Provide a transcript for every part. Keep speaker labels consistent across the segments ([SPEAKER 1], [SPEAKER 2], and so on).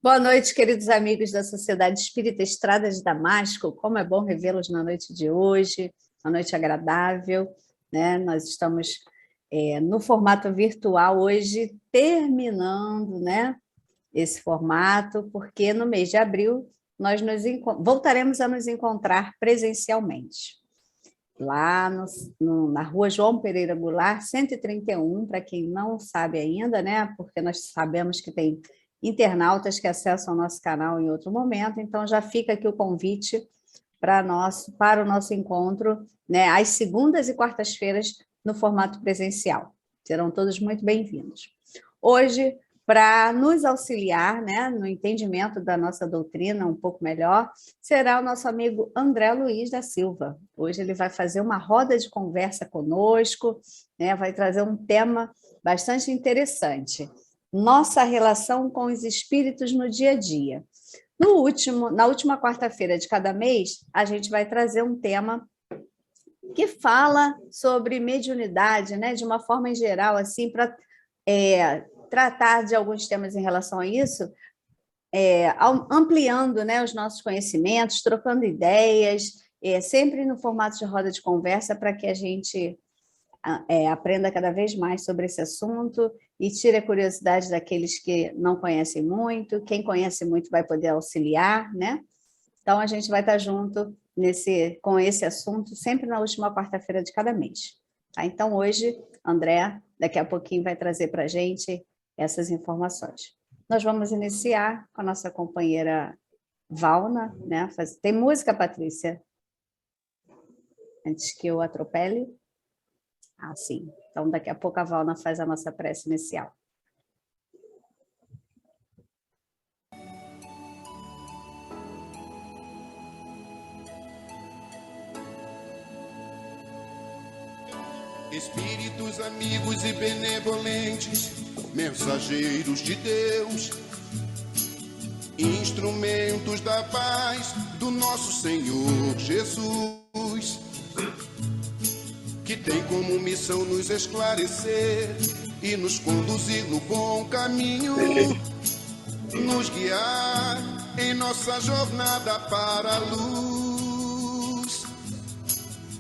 [SPEAKER 1] Boa noite, queridos amigos da Sociedade Espírita Estrada de Damasco. Como é bom revê-los na noite de hoje, uma noite agradável, né? Nós estamos no formato virtual hoje, terminando, né, esse formato, porque no mês de abril nós voltaremos a nos encontrar presencialmente. Lá na rua João Pereira Goulart, 131, para quem não sabe ainda, né? Porque nós sabemos que tem internautas que acessam o nosso canal em outro momento, então já fica aqui o convite para o nosso encontro, né, às segundas e quartas-feiras, no formato presencial. Serão todos muito bem-vindos. Hoje, para nos auxiliar, né, no entendimento da nossa doutrina um pouco melhor, será o nosso amigo André Luiz da Silva. Hoje ele vai fazer uma roda de conversa conosco, né, vai trazer um tema bastante interessante. Nossa relação com os espíritos no dia a dia. Na última quarta-feira de cada mês, a gente vai trazer um tema que fala sobre mediunidade, né, de uma forma em geral, assim, para tratar de alguns temas em relação a isso, ampliando, né, os nossos conhecimentos, trocando ideias, sempre no formato de roda de conversa, para que a gente aprenda cada vez mais sobre esse assunto e tire a curiosidade daqueles que não conhecem muito. Quem conhece muito vai poder auxiliar, né? Então, a gente vai estar junto com esse assunto sempre na última quarta-feira de cada mês. Tá? Então, hoje, André, daqui a pouquinho, vai trazer para a gente essas informações. Nós vamos iniciar com a nossa companheira Valna, né? Tem música, Patrícia? Antes que eu atropele. Ah, sim. Então, daqui a pouco a Valna faz a nossa prece inicial.
[SPEAKER 2] Espíritos amigos e benevolentes, mensageiros de Deus, instrumentos da paz do nosso Senhor Jesus, que tem como missão nos esclarecer e nos conduzir no bom caminho, nos guiar em nossa jornada para a luz.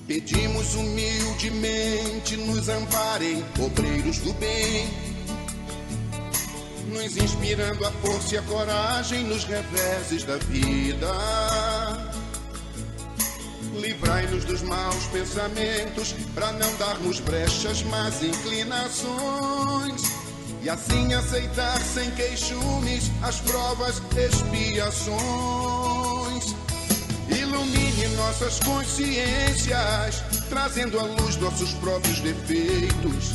[SPEAKER 2] Pedimos humildemente, nos amparem, obreiros do bem, nos inspirando a força e a coragem nos reveses da vida. Livrai-nos dos maus pensamentos, para não darmos brechas, mas inclinações, e assim aceitar sem queixumes as provas, expiações. Ilumine nossas consciências, trazendo à luz nossos próprios defeitos.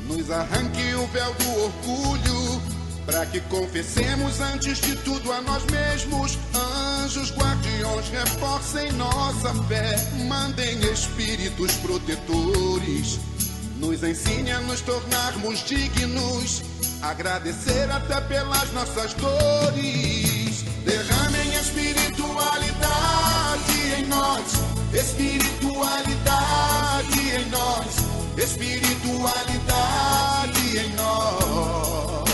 [SPEAKER 2] Nos arranque o véu do orgulho, para que confessemos antes de tudo a nós mesmos. Anjos guardiões, reforcem nossa fé, mandem espíritos protetores, nos ensine a nos tornarmos dignos, agradecer até pelas nossas dores. Derramem espiritualidade em nós, espiritualidade em nós, espiritualidade em nós.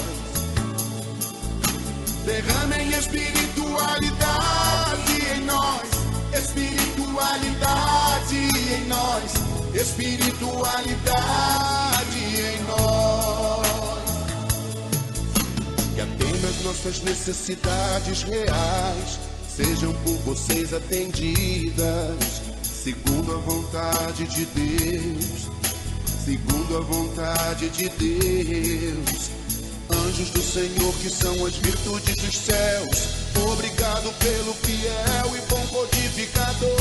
[SPEAKER 2] Derramem espiritualidade em nós, espiritualidade em nós, espiritualidade em nós. Que apenas nossas necessidades reais sejam por vocês atendidas, segundo a vontade de Deus, segundo a vontade de Deus. Anjos do Senhor, que são as virtudes dos céus, obrigado pelo fiel e bom codificador.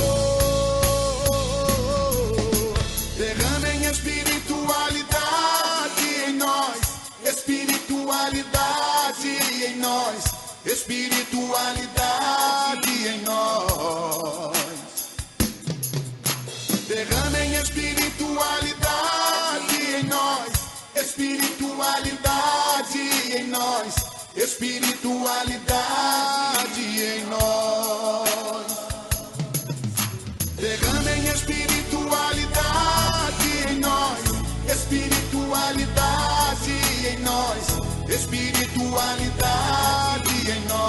[SPEAKER 2] Derramem espiritualidade em nós, espiritualidade em nós, espiritualidade em nós. Derramem espiritualidade em nós, espiritualidade em nós, espiritualidade em nós. Derramem espiritualidade em nós, espiritualidade em nós, espiritualidade em nós.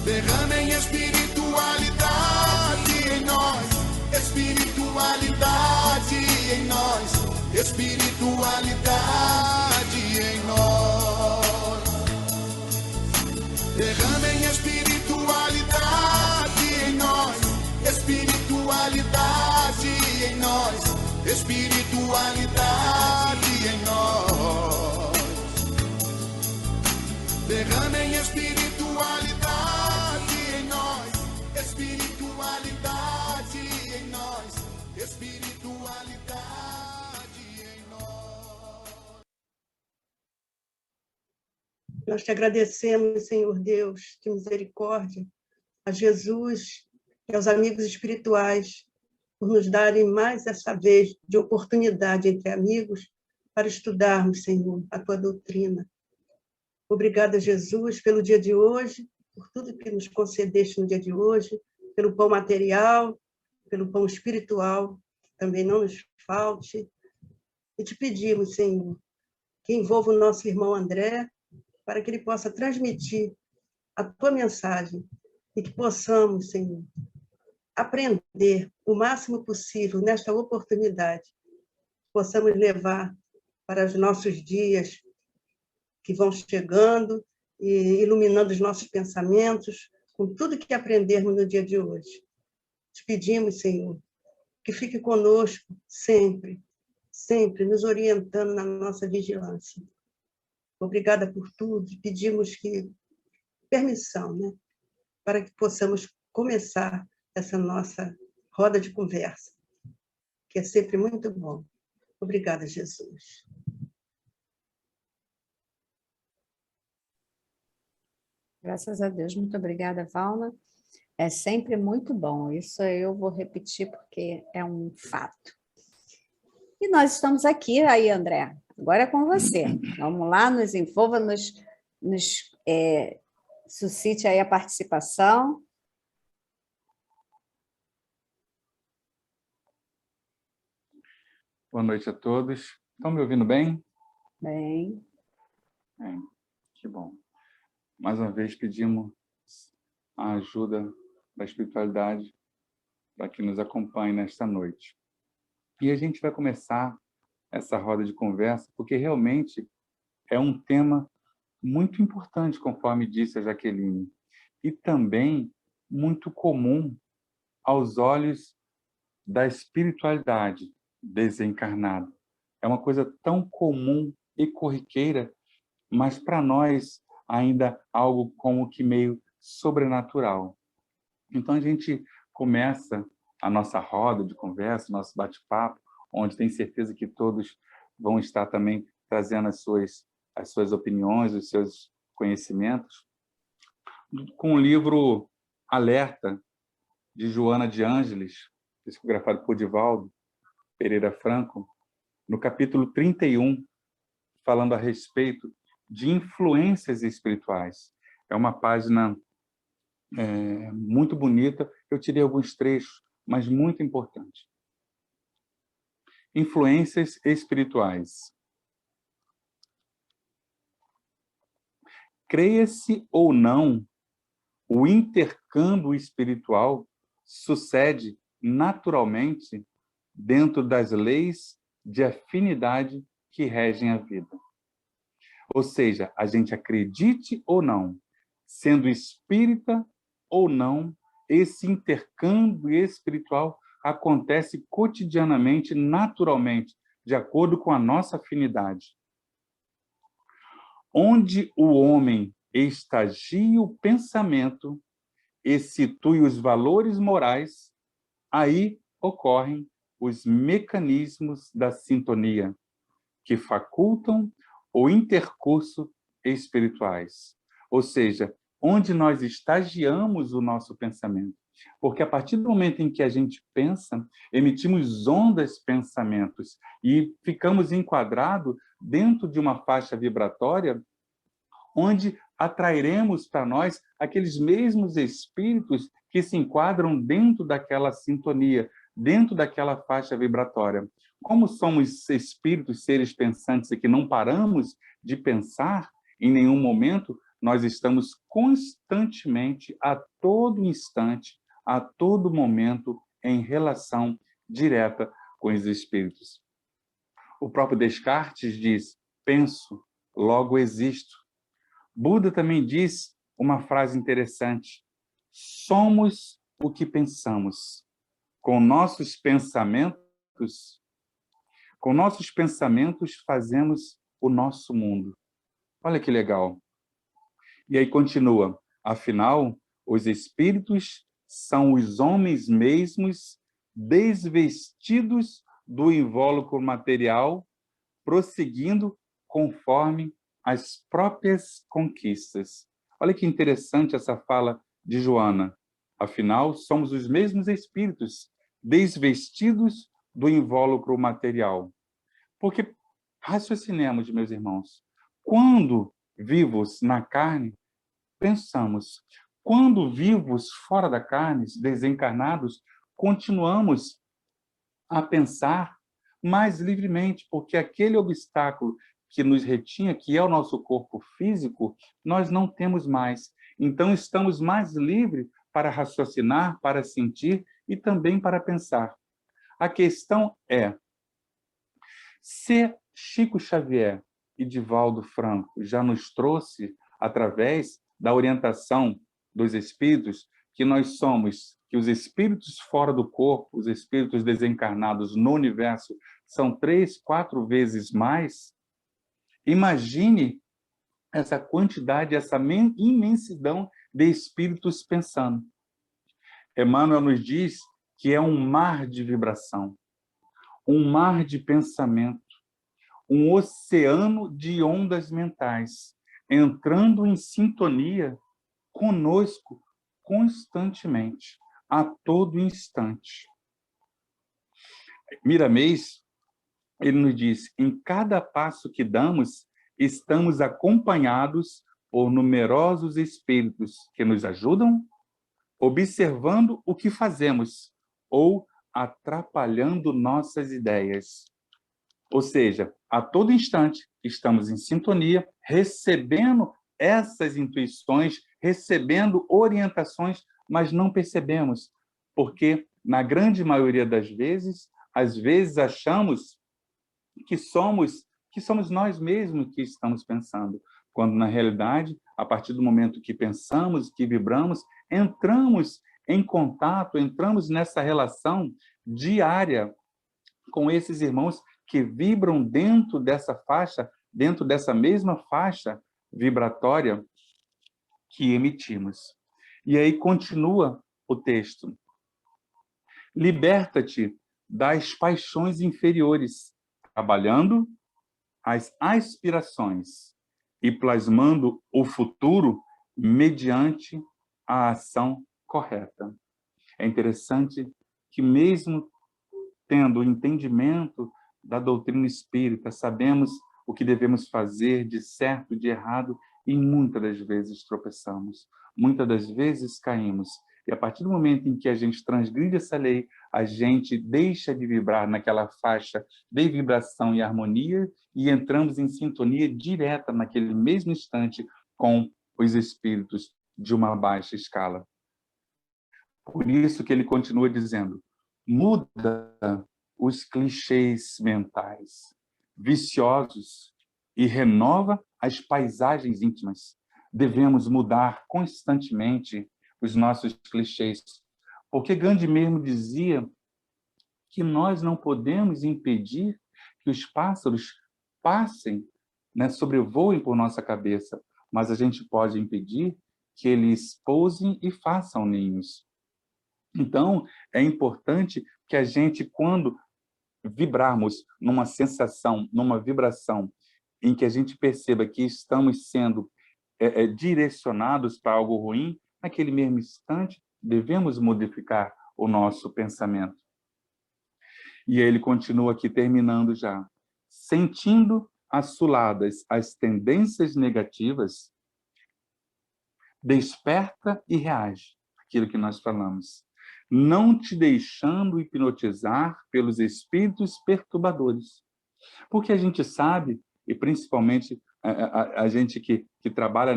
[SPEAKER 2] Derramem espiritualidade em nós, espiritualidade em nós, espiritualidade em nós. Derramem espiritualidade em nós, espiritualidade em nós, espiritualidade em nós. Derramem espiritualidade em nós, espiritualidade em nós, espiritualidade em nós.
[SPEAKER 3] Nós te agradecemos, Senhor Deus, de misericórdia, a Jesus e aos amigos espirituais, por nos darem mais essa vez de oportunidade entre amigos para estudarmos, Senhor, a tua doutrina. Obrigada, Jesus, pelo dia de hoje, por tudo que nos concedeste no dia de hoje, pelo pão material, pelo pão espiritual, que também não nos falte. E te pedimos, Senhor, que envolva o nosso irmão André, para que ele possa transmitir a tua mensagem e que possamos, Senhor, aprender o máximo possível nesta oportunidade, possamos levar para os nossos dias que vão chegando e iluminando os nossos pensamentos com tudo que aprendermos no dia de hoje. Te pedimos, Senhor, que fique conosco sempre, sempre nos orientando na nossa vigilância. Obrigada por tudo. Pedimos permissão, né, para que possamos começar essa nossa roda de conversa, que é sempre muito bom. Obrigada, Jesus.
[SPEAKER 1] Graças a Deus. Muito obrigada, Valna. É sempre muito bom. Isso eu vou repetir porque é um fato. E nós estamos aqui, aí, André. Agora é com você. Vamos lá, nos envolva, suscite aí a participação.
[SPEAKER 4] Boa noite a todos. Estão me ouvindo bem?
[SPEAKER 1] Bem.
[SPEAKER 4] Bem, que bom. Mais uma vez pedimos a ajuda da espiritualidade para que nos acompanhe nesta noite. E a gente vai começar essa roda de conversa porque realmente é um tema muito importante, conforme disse a Jaqueline, e também muito comum aos olhos da espiritualidade desencarnada. É uma coisa tão comum e corriqueira, mas para nós ainda algo como que meio sobrenatural. Então a gente começa a nossa roda de conversa, nosso bate-papo, onde tenho certeza que todos vão estar também trazendo as suas opiniões, os seus conhecimentos, com o livro Alerta, de Joana de Ângeles, psicografado por Divaldo Pereira Franco, no capítulo 31, falando a respeito de influências espirituais. É uma página muito bonita, eu tirei alguns trechos, mas muito importante. Influências espirituais. Creia-se ou não, o intercâmbio espiritual sucede naturalmente dentro das leis de afinidade que regem a vida. Ou seja, a gente acredite ou não, sendo espírita ou não, esse intercâmbio espiritual acontece cotidianamente, naturalmente, de acordo com a nossa afinidade. Onde o homem estagia o pensamento e situe os valores morais, aí ocorrem os mecanismos da sintonia, que facultam o intercurso espirituais. Ou seja, onde nós estagiamos o nosso pensamento. Porque a partir do momento em que a gente pensa, emitimos ondas pensamentos e ficamos enquadrados dentro de uma faixa vibratória onde atrairemos para nós aqueles mesmos espíritos que se enquadram dentro daquela sintonia, dentro daquela faixa vibratória. Como somos espíritos, seres pensantes e que não paramos de pensar em nenhum momento, nós estamos constantemente, a todo instante, a todo momento, em relação direta com os espíritos. O próprio Descartes diz: penso, logo existo. Buda também diz uma frase interessante: somos o que pensamos. Com nossos pensamentos fazemos o nosso mundo. Olha que legal. E aí continua: afinal, os espíritos são os homens mesmos desvestidos do invólucro material, prosseguindo conforme as próprias conquistas. Olha que interessante essa fala de Joana. Afinal, somos os mesmos espíritos desvestidos do invólucro material. Porque, raciocinemos, meus irmãos, quando vivos na carne, pensamos. Quando vivos fora da carne, desencarnados, continuamos a pensar mais livremente, porque aquele obstáculo que nos retinha, que é o nosso corpo físico, nós não temos mais. Então, estamos mais livres para raciocinar, para sentir e também para pensar. A questão é, se Chico Xavier e Divaldo Franco já nos trouxe, através da orientação dos espíritos, que nós somos, que os espíritos fora do corpo, os espíritos desencarnados no universo, são 3, 4 vezes mais, imagine essa quantidade, essa imensidão de espíritos pensando. Emmanuel nos diz que é um mar de vibração, um mar de pensamento, um oceano de ondas mentais, entrando em sintonia conosco constantemente, a todo instante. Miramês, ele nos diz: em cada passo que damos, estamos acompanhados por numerosos espíritos que nos ajudam, observando o que fazemos ou atrapalhando nossas ideias. Ou seja, a todo instante estamos em sintonia, recebendo essas intuições, recebendo orientações, mas não percebemos, porque na grande maioria das vezes, às vezes achamos que somos nós mesmos que estamos pensando, quando na realidade, a partir do momento que pensamos, que vibramos, entramos em contato, entramos nessa relação diária com esses irmãos que vibram dentro dessa faixa, dentro dessa mesma faixa vibratória que emitimos. E aí continua o texto: liberta-te das paixões inferiores, trabalhando as aspirações e plasmando o futuro mediante a ação correta. É interessante que, mesmo tendo o entendimento da doutrina espírita, sabemos o que devemos fazer de certo, de errado, e muitas das vezes tropeçamos, muitas das vezes caímos. E a partir do momento em que a gente transgride essa lei, a gente deixa de vibrar naquela faixa de vibração e harmonia e entramos em sintonia direta naquele mesmo instante com os espíritos de uma baixa escala. Por isso que ele continua dizendo: muda os clichês mentais viciosos e renova as paisagens íntimas. Devemos mudar constantemente os nossos clichês, porque Gandhi mesmo dizia que nós não podemos impedir que os pássaros passem, sobrevoem por nossa cabeça, mas a gente pode impedir que eles pousem e façam ninhos. Então, é importante que a gente, quando vibrarmos numa sensação, numa vibração, em que a gente perceba que estamos sendo direcionados para algo ruim, naquele mesmo instante, devemos modificar o nosso pensamento. E ele continua aqui, terminando já. Sentindo assoladas as tendências negativas, desperta e reage, aquilo que nós falamos, não te deixando hipnotizar pelos espíritos perturbadores. Porque a gente sabe, e principalmente a gente que trabalha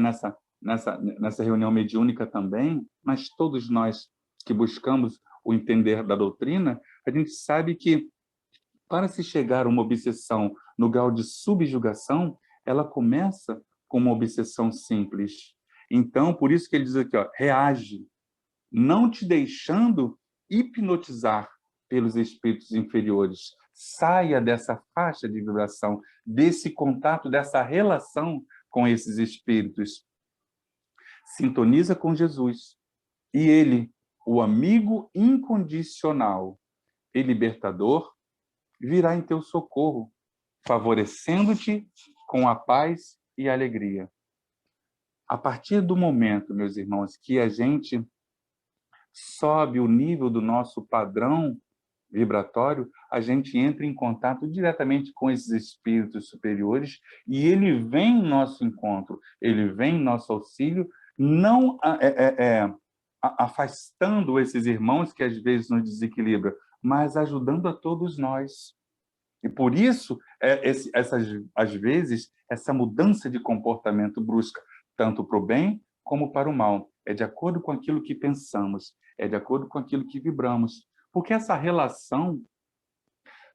[SPEAKER 4] nessa reunião mediúnica também, mas todos nós que buscamos o entender da doutrina, a gente sabe que para se chegar a uma obsessão no grau de subjugação, ela começa com uma obsessão simples. Então, por isso que ele diz aqui, ó, reage, não te deixando hipnotizar pelos espíritos inferiores. Saia dessa faixa de vibração, desse contato, dessa relação com esses espíritos. Sintoniza com Jesus. E ele, o amigo incondicional e libertador, virá em teu socorro, favorecendo-te com a paz e a alegria. A partir do momento, meus irmãos, que a gente sobe o nível do nosso padrão vibratório, a gente entra em contato diretamente com esses espíritos superiores e ele vem em nosso encontro, ele vem em nosso auxílio, não afastando esses irmãos que às vezes nos desequilibram, mas ajudando a todos nós. E por isso, às vezes, essa mudança de comportamento brusca, tanto para o bem como para o mal. É de acordo com aquilo que pensamos, é de acordo com aquilo que vibramos. Porque essa relação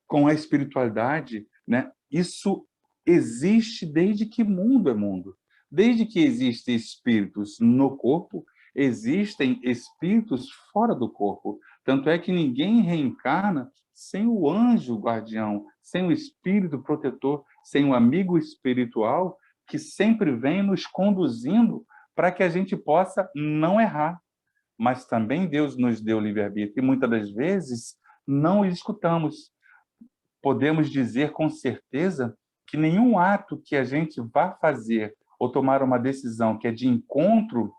[SPEAKER 4] com a espiritualidade, né, isso existe desde que mundo é mundo. Desde que existem espíritos no corpo, existem espíritos fora do corpo. Tanto é que ninguém reencarna sem o anjo guardião, sem o espírito protetor, sem o amigo espiritual que sempre vem nos conduzindo para que a gente possa não errar. Mas também Deus nos deu livre-arbítrio e muitas das vezes não o escutamos. Podemos dizer com certeza que nenhum ato que a gente vá fazer ou tomar uma decisão que é de encontro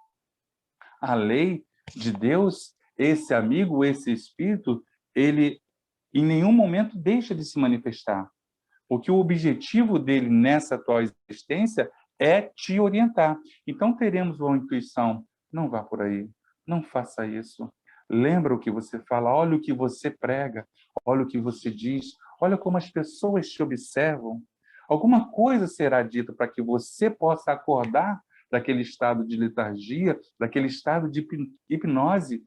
[SPEAKER 4] à lei de Deus, esse amigo, esse espírito, ele em nenhum momento deixa de se manifestar. Porque o objetivo dele nessa atual existência é te orientar. Então teremos uma intuição, não vá por aí, não faça isso. Lembra o que você fala, olha o que você prega, olha o que você diz, olha como as pessoas te observam. Alguma coisa será dita para que você possa acordar daquele estado de letargia, daquele estado de hipnose,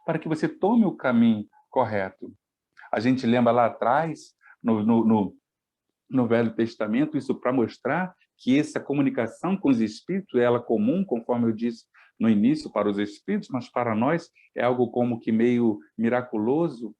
[SPEAKER 4] para que você tome o caminho correto. A gente lembra lá atrás, no Velho Testamento, isso para mostrar que essa comunicação com os espíritos é ela comum, conforme eu disse no início, para os espíritos, mas para nós é algo como que meio miraculoso.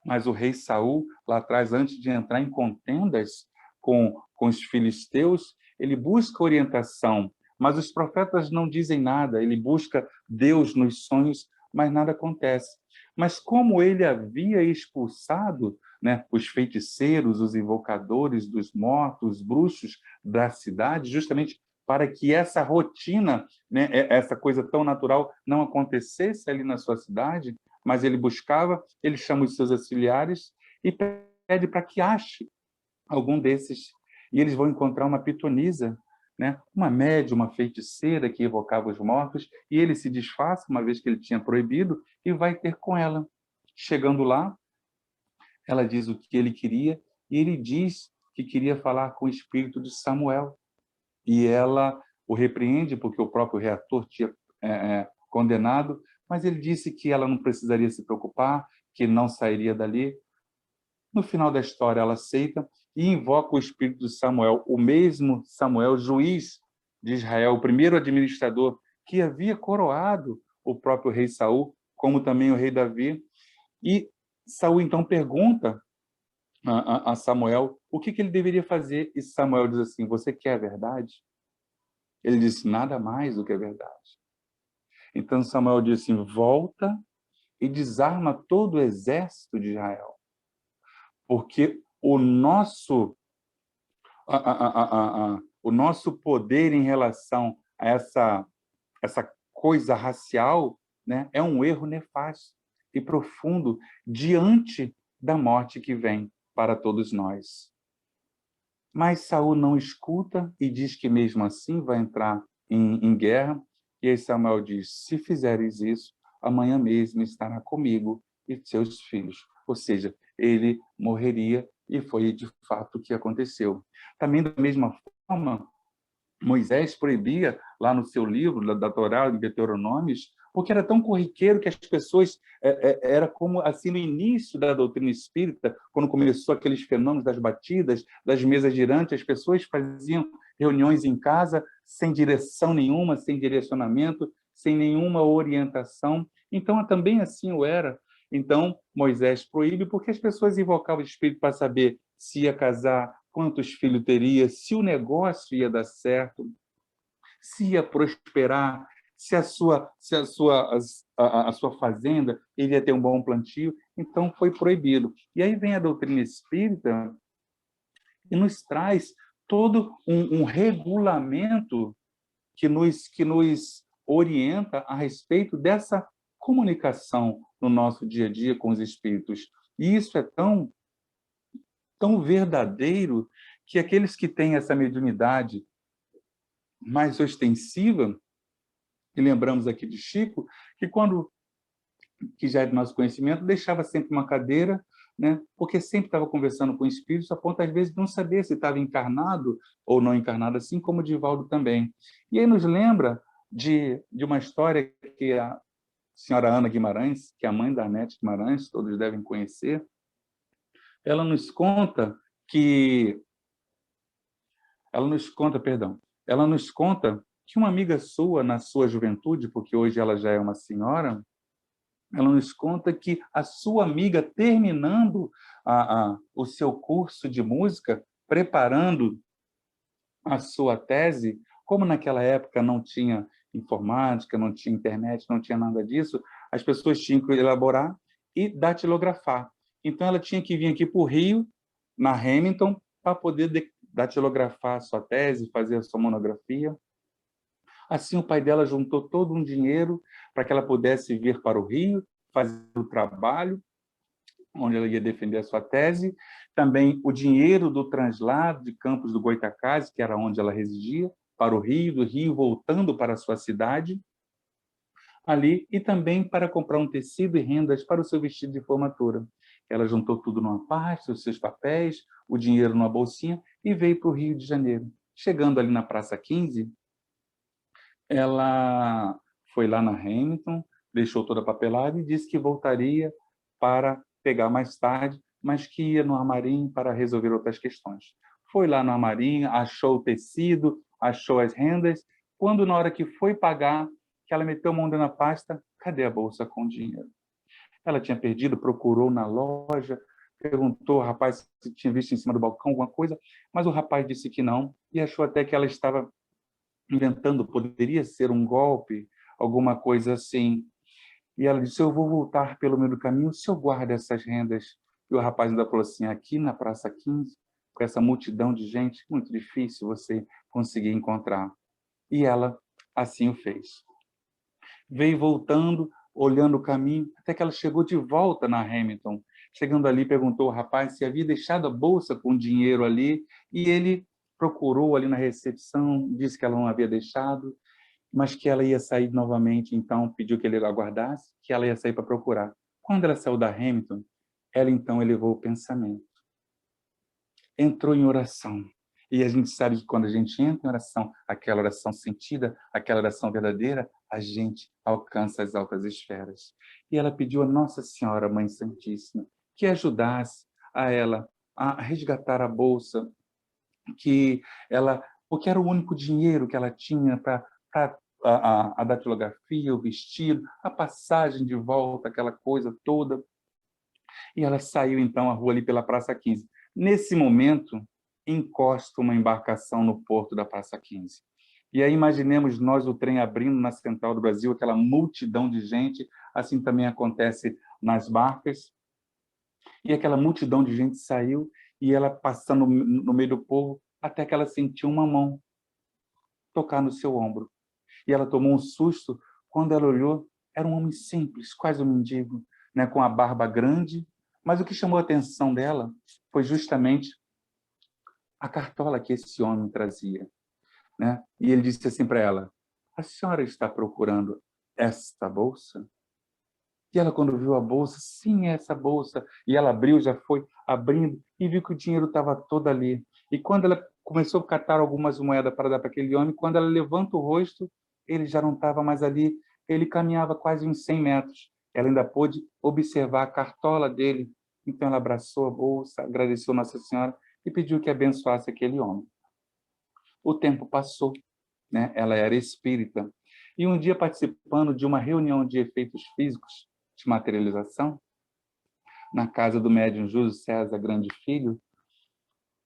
[SPEAKER 4] Mas o rei Saul, lá atrás, antes de entrar em contendas com os filisteus, ele busca orientação, mas os profetas não dizem nada, ele busca Deus nos sonhos, mas nada acontece. Mas como ele havia expulsado, né, os feiticeiros, os invocadores dos mortos, os bruxos da cidade, justamente para que essa rotina, né, essa coisa tão natural não acontecesse ali na sua cidade, mas ele buscava, ele chama os seus auxiliares e pede para que ache algum desses. E eles vão encontrar uma pitonisa, né? Uma médium, uma feiticeira que evocava os mortos, e ele se disfarça, uma vez que ele tinha proibido, e vai ter com ela. Chegando lá, ela diz o que ele queria, e ele diz que queria falar com o espírito de Samuel. E ela o repreende, porque o próprio reator tinha condenado, mas ele disse que ela não precisaria se preocupar, que não sairia dali. No final da história, ela aceita e invoca o espírito de Samuel, o mesmo Samuel, juiz de Israel, o primeiro administrador que havia coroado o próprio rei Saul, como também o rei Davi. E Saul então pergunta a Samuel o que ele deveria fazer, e Samuel diz assim: você quer a verdade? Ele disse: nada mais do que a verdade. Então Samuel diz assim: volta e desarma todo o exército de Israel, porque o nosso poder em relação a essa coisa racial, né, é um erro nefasto e profundo diante da morte que vem para todos nós. Mas Saul não escuta e diz que mesmo assim vai entrar em guerra. E aí Samuel diz: se fizeres isso, amanhã mesmo estará comigo e seus filhos. Ou seja, ele morreria, e foi de fato o que aconteceu. Também da mesma forma, Moisés proibia lá no seu livro, da Torá, de Deuteronômios, porque era tão corriqueiro que as pessoas... Era como assim no início da doutrina espírita, quando começou aqueles fenômenos das batidas, das mesas girantes, as pessoas faziam reuniões em casa sem direção nenhuma, sem direcionamento, sem nenhuma orientação. Então, também assim o era. Então, Moisés proíbe porque as pessoas invocavam o espírito para saber se ia casar, quantos filhos teria, se o negócio ia dar certo, se ia prosperar, se a sua fazenda iria ter um bom plantio. Então, foi proibido. E aí vem a doutrina espírita e nos traz todo um regulamento que nos orienta a respeito dessa comunicação no nosso dia a dia com os espíritos. E isso é tão verdadeiro que aqueles que têm essa mediunidade mais ostensiva, e lembramos aqui de Chico, que já é do nosso conhecimento, deixava sempre uma cadeira, né? Porque sempre estava conversando com espíritos, a ponto, às vezes, de não saber se estava encarnado ou não encarnado, assim como o Divaldo também. E aí nos lembra de uma história que a senhora Ana Guimarães, que é a mãe da Arnete Guimarães, todos devem conhecer, ela nos conta que uma amiga sua, na sua juventude, porque hoje ela já é uma senhora, ela nos conta que a sua amiga, terminando o seu curso de música, preparando a sua tese, como naquela época não tinha informática, não tinha internet, não tinha nada disso, as pessoas tinham que elaborar e datilografar. Então, ela tinha que vir aqui para o Rio, na Hamilton, para poder datilografar a sua tese, fazer a sua monografia. Assim, o pai dela juntou todo um dinheiro para que ela pudesse vir para o Rio, fazer o trabalho, onde ela ia defender a sua tese. Também o dinheiro do translado de Campos do Goitacazes, que era onde ela residia, para o Rio, do Rio voltando para a sua cidade, ali, e também para comprar um tecido e rendas para o seu vestido de formatura. Ela juntou tudo numa pasta, os seus papéis, o dinheiro numa bolsinha e veio para o Rio de Janeiro. Chegando ali na Praça 15, ela foi lá na Hamilton, deixou toda a papelada e disse que voltaria para pegar mais tarde, mas que ia no armarim para resolver outras questões. Foi lá no armarim, achou o tecido, achou as rendas. Quando, na hora que foi pagar, que ela meteu a mão na pasta, cadê a bolsa com o dinheiro? Ela tinha perdido, procurou na loja, perguntou ao rapaz se tinha visto em cima do balcão alguma coisa, mas o rapaz disse que não, e achou até que ela estava inventando, poderia ser um golpe, alguma coisa assim. E ela disse, eu vou voltar pelo meio do caminho, o senhor guarda essas rendas. E o rapaz ainda falou assim, aqui na Praça 15, com essa multidão de gente, muito difícil você conseguir encontrar. E ela assim o fez. Veio voltando, olhando o caminho, até que ela chegou de volta na Hamilton. Chegando ali, perguntou ao rapaz se havia deixado a bolsa com dinheiro ali, e ele procurou ali na recepção, disse que ela não havia deixado, mas que ela ia sair novamente, então pediu que ele aguardasse, que ela ia sair para procurar. Quando ela saiu da Hamilton, ela então elevou o pensamento. Entrou em oração. E a gente sabe que quando a gente entra em oração, aquela oração sentida, aquela oração verdadeira, a gente alcança as altas esferas. E ela pediu a Nossa Senhora, Mãe Santíssima, que ajudasse a ela a resgatar a bolsa, porque era o único dinheiro que ela tinha para a datilografia, o vestido, a passagem de volta, aquela coisa toda. E ela saiu, então, à rua ali pela Praça 15. Nesse momento, encosta uma embarcação no porto da Praça 15. E aí imaginemos nós o trem abrindo na Central do Brasil, aquela multidão de gente, assim também acontece nas barcas. E aquela multidão de gente saiu e ela passando no meio do povo, até que ela sentiu uma mão tocar no seu ombro. E ela tomou um susto quando ela olhou, era um homem simples, quase um mendigo, né, com a barba grande, mas o que chamou a atenção dela foi justamente a cartola que esse homem trazia, né? E ele disse assim para ela, a senhora está procurando esta bolsa? E ela, quando viu a bolsa, sim, é essa bolsa. E ela abriu, já foi abrindo, e viu que o dinheiro estava todo ali. E quando ela começou a catar algumas moedas para dar para aquele homem, quando ela levanta o rosto, ele já não estava mais ali. Ele caminhava quase uns 100 metros. Ela ainda pôde observar a cartola dele. Então ela abraçou a bolsa, agradeceu Nossa Senhora e pediu que abençoasse aquele homem. O tempo passou, né? Ela era espírita. E um dia, participando de uma reunião de efeitos físicos, de materialização, na casa do médium Júlio César Grande Filho,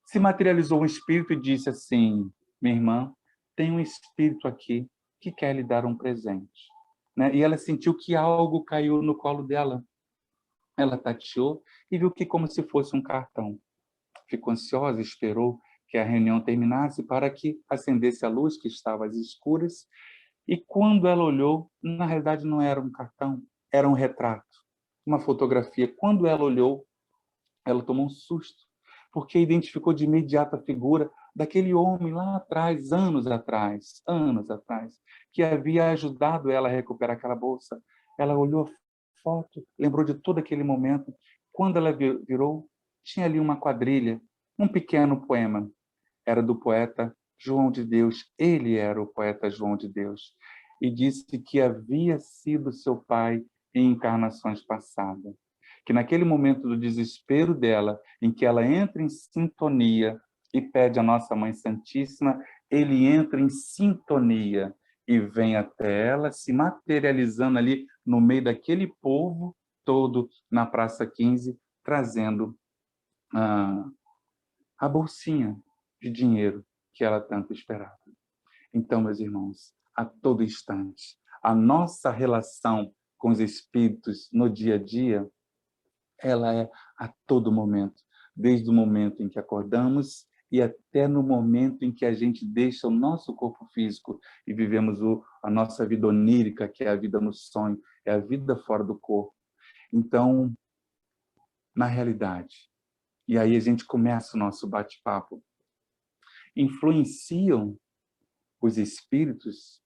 [SPEAKER 4] se materializou um espírito e disse assim: minha irmã, tem um espírito aqui que quer lhe dar um presente. Né? E ela sentiu que algo caiu no colo dela. Ela tateou e viu que como se fosse um cartão. Ficou ansiosa, esperou que a reunião terminasse para que acendesse a luz que estava às escuras. E quando ela olhou, na realidade não era um cartão, era um retrato, uma fotografia. Quando ela olhou, ela tomou um susto, porque identificou de imediato a figura daquele homem lá atrás, anos atrás, que havia ajudado ela a recuperar aquela bolsa. Ela olhou a foto, lembrou de todo aquele momento. Quando ela virou, tinha ali uma quadrilha, um pequeno poema. Era do poeta João de Deus. Ele era o poeta João de Deus. E disse que havia sido seu pai em encarnações passadas. Que naquele momento do desespero dela, em que ela entra em sintonia e pede à Nossa Mãe Santíssima, ele entra em sintonia e vem até ela, se materializando ali no meio daquele povo todo na Praça 15, trazendo a bolsinha de dinheiro que ela tanto esperava. Então, meus irmãos, a todo instante, a nossa relação com os espíritos no dia a dia, ela é a todo momento, desde o momento em que acordamos e até no momento em que a gente deixa o nosso corpo físico e vivemos a nossa vida onírica, que é a vida no sonho, é a vida fora do corpo. Então, na realidade, e aí a gente começa o nosso bate-papo, influenciam os espíritos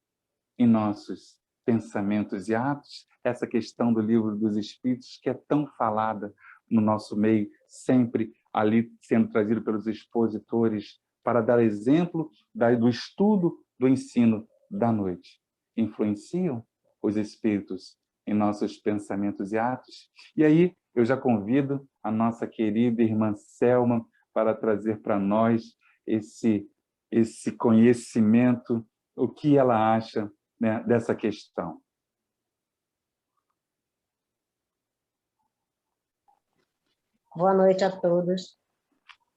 [SPEAKER 4] em nossos pensamentos e atos? Essa questão do livro dos espíritos, que é tão falada no nosso meio, sempre ali sendo trazido pelos expositores para dar exemplo do estudo do ensino da noite. Influenciam os espíritos em nossos pensamentos e atos? E aí eu já convido a nossa querida irmã Selma para trazer para nós esse conhecimento, o que ela acha, né, dessa questão.
[SPEAKER 5] Boa noite a todos.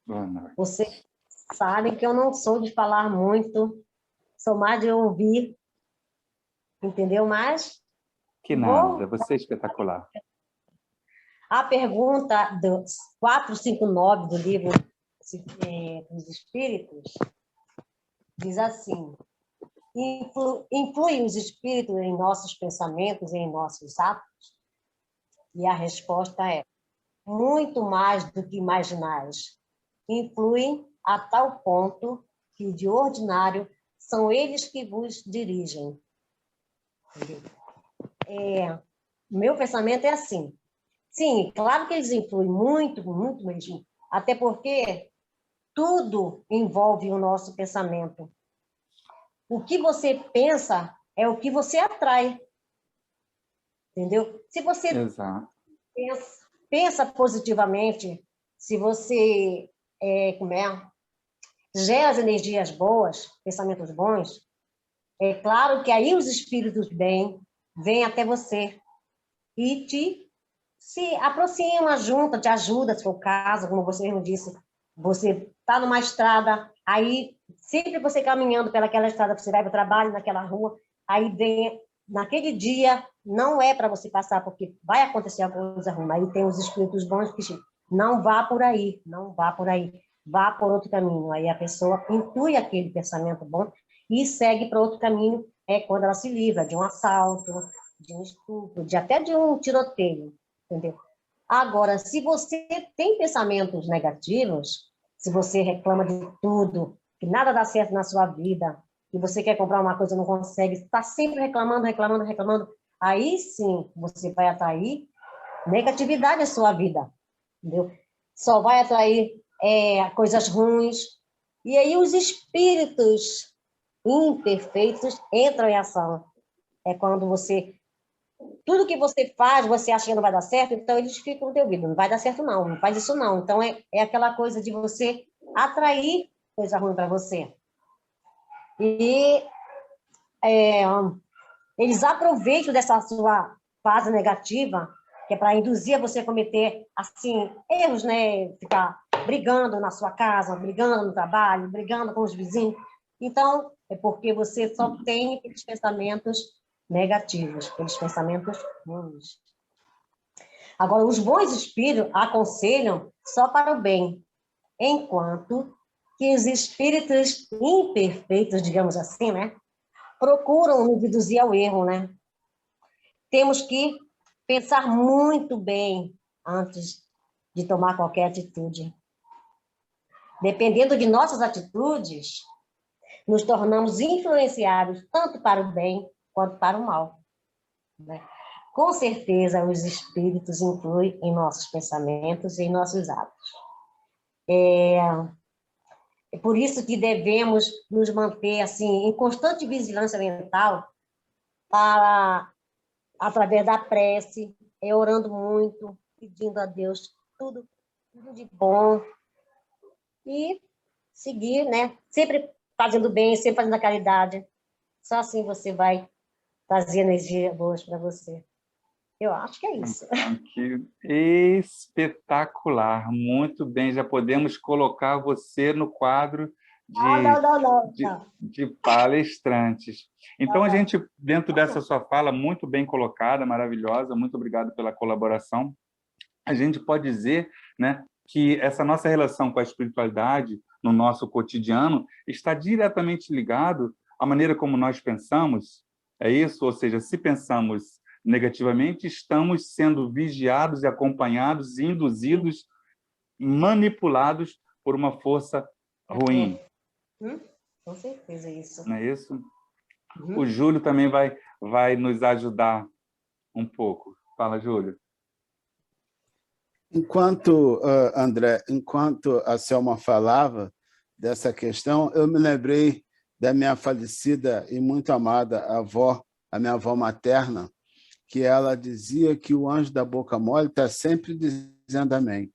[SPEAKER 4] Boa noite.
[SPEAKER 5] Vocês sabem que eu não sou de falar muito, sou mais de ouvir, entendeu? Mas
[SPEAKER 4] que nada, você é espetacular.
[SPEAKER 5] A pergunta do 459 do livro dos Espíritos diz assim: influem os espíritos em nossos pensamentos e em nossos atos? E a resposta é: muito mais do que imaginais. Influem a tal ponto que, de ordinário, são eles que vos dirigem. Meu pensamento é assim. Sim, claro que eles influem muito, muito mesmo. Até porque tudo envolve o nosso pensamento. O que você pensa é o que você atrai. Entendeu? Se você pensa positivamente, se você gera as energias boas, pensamentos bons, é claro que aí os espíritos bem vêm até você e se aproxima junto, te ajuda, se for o caso, como você mesmo disse. Você está numa estrada, aí sempre você caminhando pelaquela estrada, você vai para o trabalho naquela rua, aí vem, naquele dia, não é para você passar, porque vai acontecer alguma coisa ruim. Aí tem os espíritos bons que não vá por aí, não vá por aí, vá por outro caminho. Aí a pessoa intui aquele pensamento bom e segue para outro caminho, quando ela se livra de um assalto, de um estupro, até de um tiroteio, entendeu? Agora, se você tem pensamentos negativos, se você reclama de tudo, que nada dá certo na sua vida, que você quer comprar uma coisa e não consegue, está sempre reclamando, aí sim você vai atrair negatividade à sua vida, entendeu? Só vai atrair coisas ruins. E aí os espíritos imperfeitos entram em ação. É quando tudo que você faz, você acha que não vai dar certo, então eles ficam no teu ouvido, não vai dar certo não, não faz isso não. Então é aquela coisa de você atrair coisa ruim para você. E eles aproveitam dessa sua fase negativa, que é para induzir você a cometer, assim, erros, né? Ficar brigando na sua casa, brigando no trabalho, brigando com os vizinhos. Então, é porque você só tem aqueles pensamentos negativos, aqueles pensamentos ruins. Agora, os bons espíritos aconselham só para o bem, enquanto que os espíritos imperfeitos, digamos assim, né? Procuram nos induzir ao erro, né? Temos que pensar muito bem antes de tomar qualquer atitude. Dependendo de nossas atitudes, nos tornamos influenciados tanto para o bem quanto para o mal, né? Com certeza, os espíritos influem em nossos pensamentos e em nossos atos. É por isso que devemos nos manter assim em constante vigilância mental para, através da prece, orando muito, pedindo a Deus tudo de bom e seguir, né? Sempre fazendo bem, sempre fazendo a caridade. Só assim você vai trazer energia boa para você. Eu acho que é isso.
[SPEAKER 4] Que espetacular, muito bem. Já podemos colocar você no quadro de palestrantes. Então, a gente, dentro dessa sua fala, muito bem colocada, maravilhosa, muito obrigado pela colaboração, a gente pode dizer, né, que essa nossa relação com a espiritualidade no nosso cotidiano está diretamente ligado à maneira como nós pensamos, é isso? Ou seja, se pensamos negativamente, estamos sendo vigiados e acompanhados, induzidos, manipulados por uma força ruim.
[SPEAKER 5] Com certeza, isso.
[SPEAKER 4] Não é isso? O Júlio também vai nos ajudar um pouco. Fala, Júlio.
[SPEAKER 6] Enquanto, André, enquanto a Selma falava dessa questão, eu me lembrei da minha falecida e muito amada avó, a minha avó materna, que ela dizia que o anjo da boca mole está sempre dizendo amém.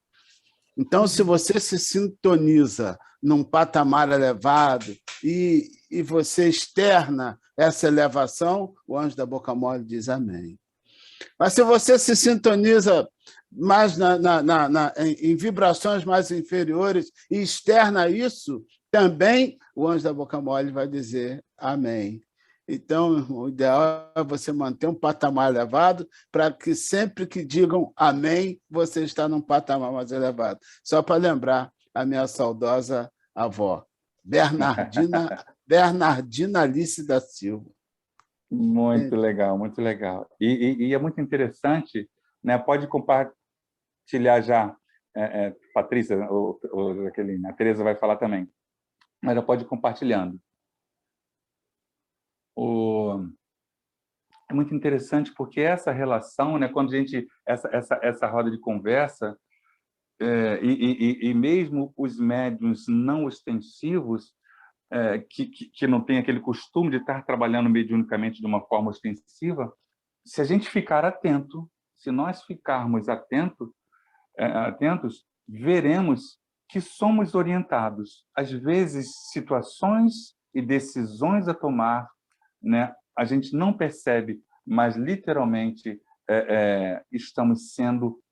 [SPEAKER 6] Então, se você se sintoniza num patamar elevado e você externa essa elevação, o anjo da boca mole diz amém. Mas se você se sintoniza mais em vibrações mais inferiores e externa isso, também o anjo da boca mole vai dizer amém. Então, o ideal é você manter um patamar elevado para que sempre que digam amém, você está num patamar mais elevado. Só para lembrar a minha saudosa avó, Bernardina Alice da Silva.
[SPEAKER 4] Muito legal, muito legal. E é muito interessante, né? Pode compartilhar já, Patrícia ou Jaqueline, a Tereza vai falar também, mas já pode ir compartilhando. É muito interessante porque essa relação, né, quando a gente essa roda de conversa, e mesmo os médiuns não ostensivos, que não tem aquele costume de estar trabalhando mediunicamente de uma forma ostensiva, se a gente ficar atento, se nós ficarmos atentos, veremos que somos orientados. Às vezes, situações e decisões a tomar, né, a gente não percebe, mas literalmente estamos sendo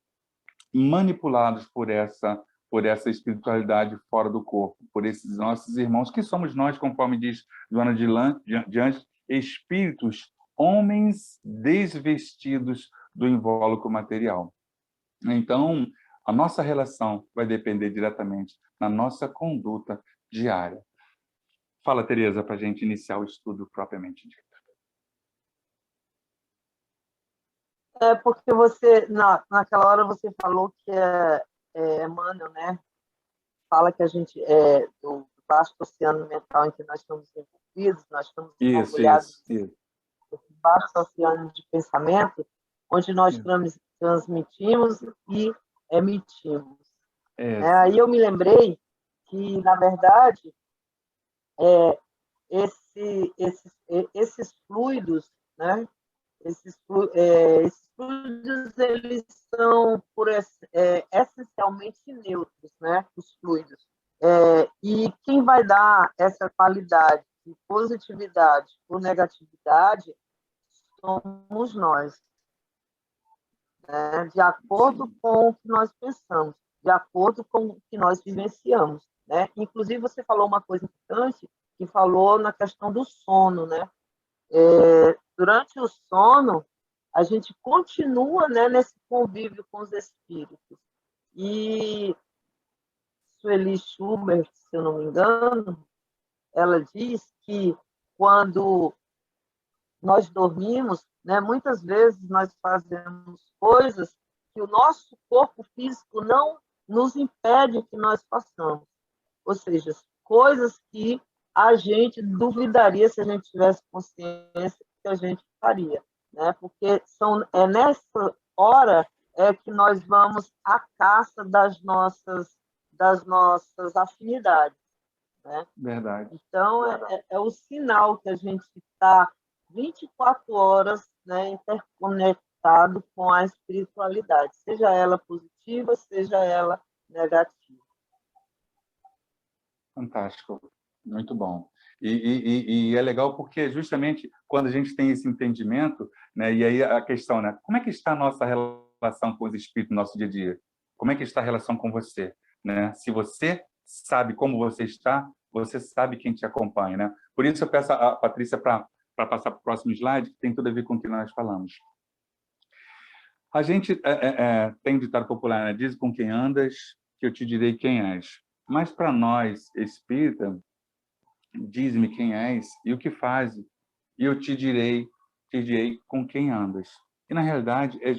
[SPEAKER 4] manipulados por essa espiritualidade fora do corpo, por esses nossos irmãos, que somos nós, conforme diz Joana de Anjos, espíritos, homens desvestidos do invólucro material. Então, a nossa relação vai depender diretamente da nossa conduta diária. Fala, Tereza, para a gente iniciar o estudo propriamente dito.
[SPEAKER 7] Porque você, naquela hora você falou que Emmanuel, né, fala que a gente do vasto oceano mental em que nós estamos envolvidos, nós estamos mergulhados vários oceanos de pensamento, onde nós transmitimos e emitimos. Aí eu me lembrei que, na verdade, esses fluidos, né? Esses fluidos, eles são essencialmente neutros, né? Os fluidos. E quem vai dar essa qualidade de positividade ou negatividade somos nós, né? De acordo com o que nós pensamos, de acordo com o que nós vivenciamos, né? Inclusive, você falou uma coisa importante, que falou na questão do sono, né? Durante o sono, a gente continua, né, nesse convívio com os espíritos. E Sueli Schubert, se eu não me engano, ela diz que quando nós dormimos, né, muitas vezes nós fazemos coisas que o nosso corpo físico não nos impede que nós façamos. Ou seja, coisas que a gente duvidaria, se a gente tivesse consciência, que a gente faria, né? Porque nessa hora que nós vamos à caça das nossas afinidades, né?
[SPEAKER 4] Verdade.
[SPEAKER 7] Então, é o sinal que a gente está 24 horas, né, interconectado com a espiritualidade, seja ela positiva, seja ela negativa.
[SPEAKER 4] Fantástico, muito bom. E é legal porque justamente quando a gente tem esse entendimento, né, e aí a questão, né, como é que está a nossa relação com os espíritos no nosso dia a dia? Como é que está a relação com você? Né? Se você sabe como você está, você sabe quem te acompanha. Né? Por isso eu peço a Patrícia para passar para o próximo slide, que tem tudo a ver com o que nós falamos. A gente tem um ditado popular, né? Diz com quem andas, que eu te direi quem és. Mas para nós, espírita, diz-me quem és e o que fazes, e eu te direi com quem andas. E, na realidade, é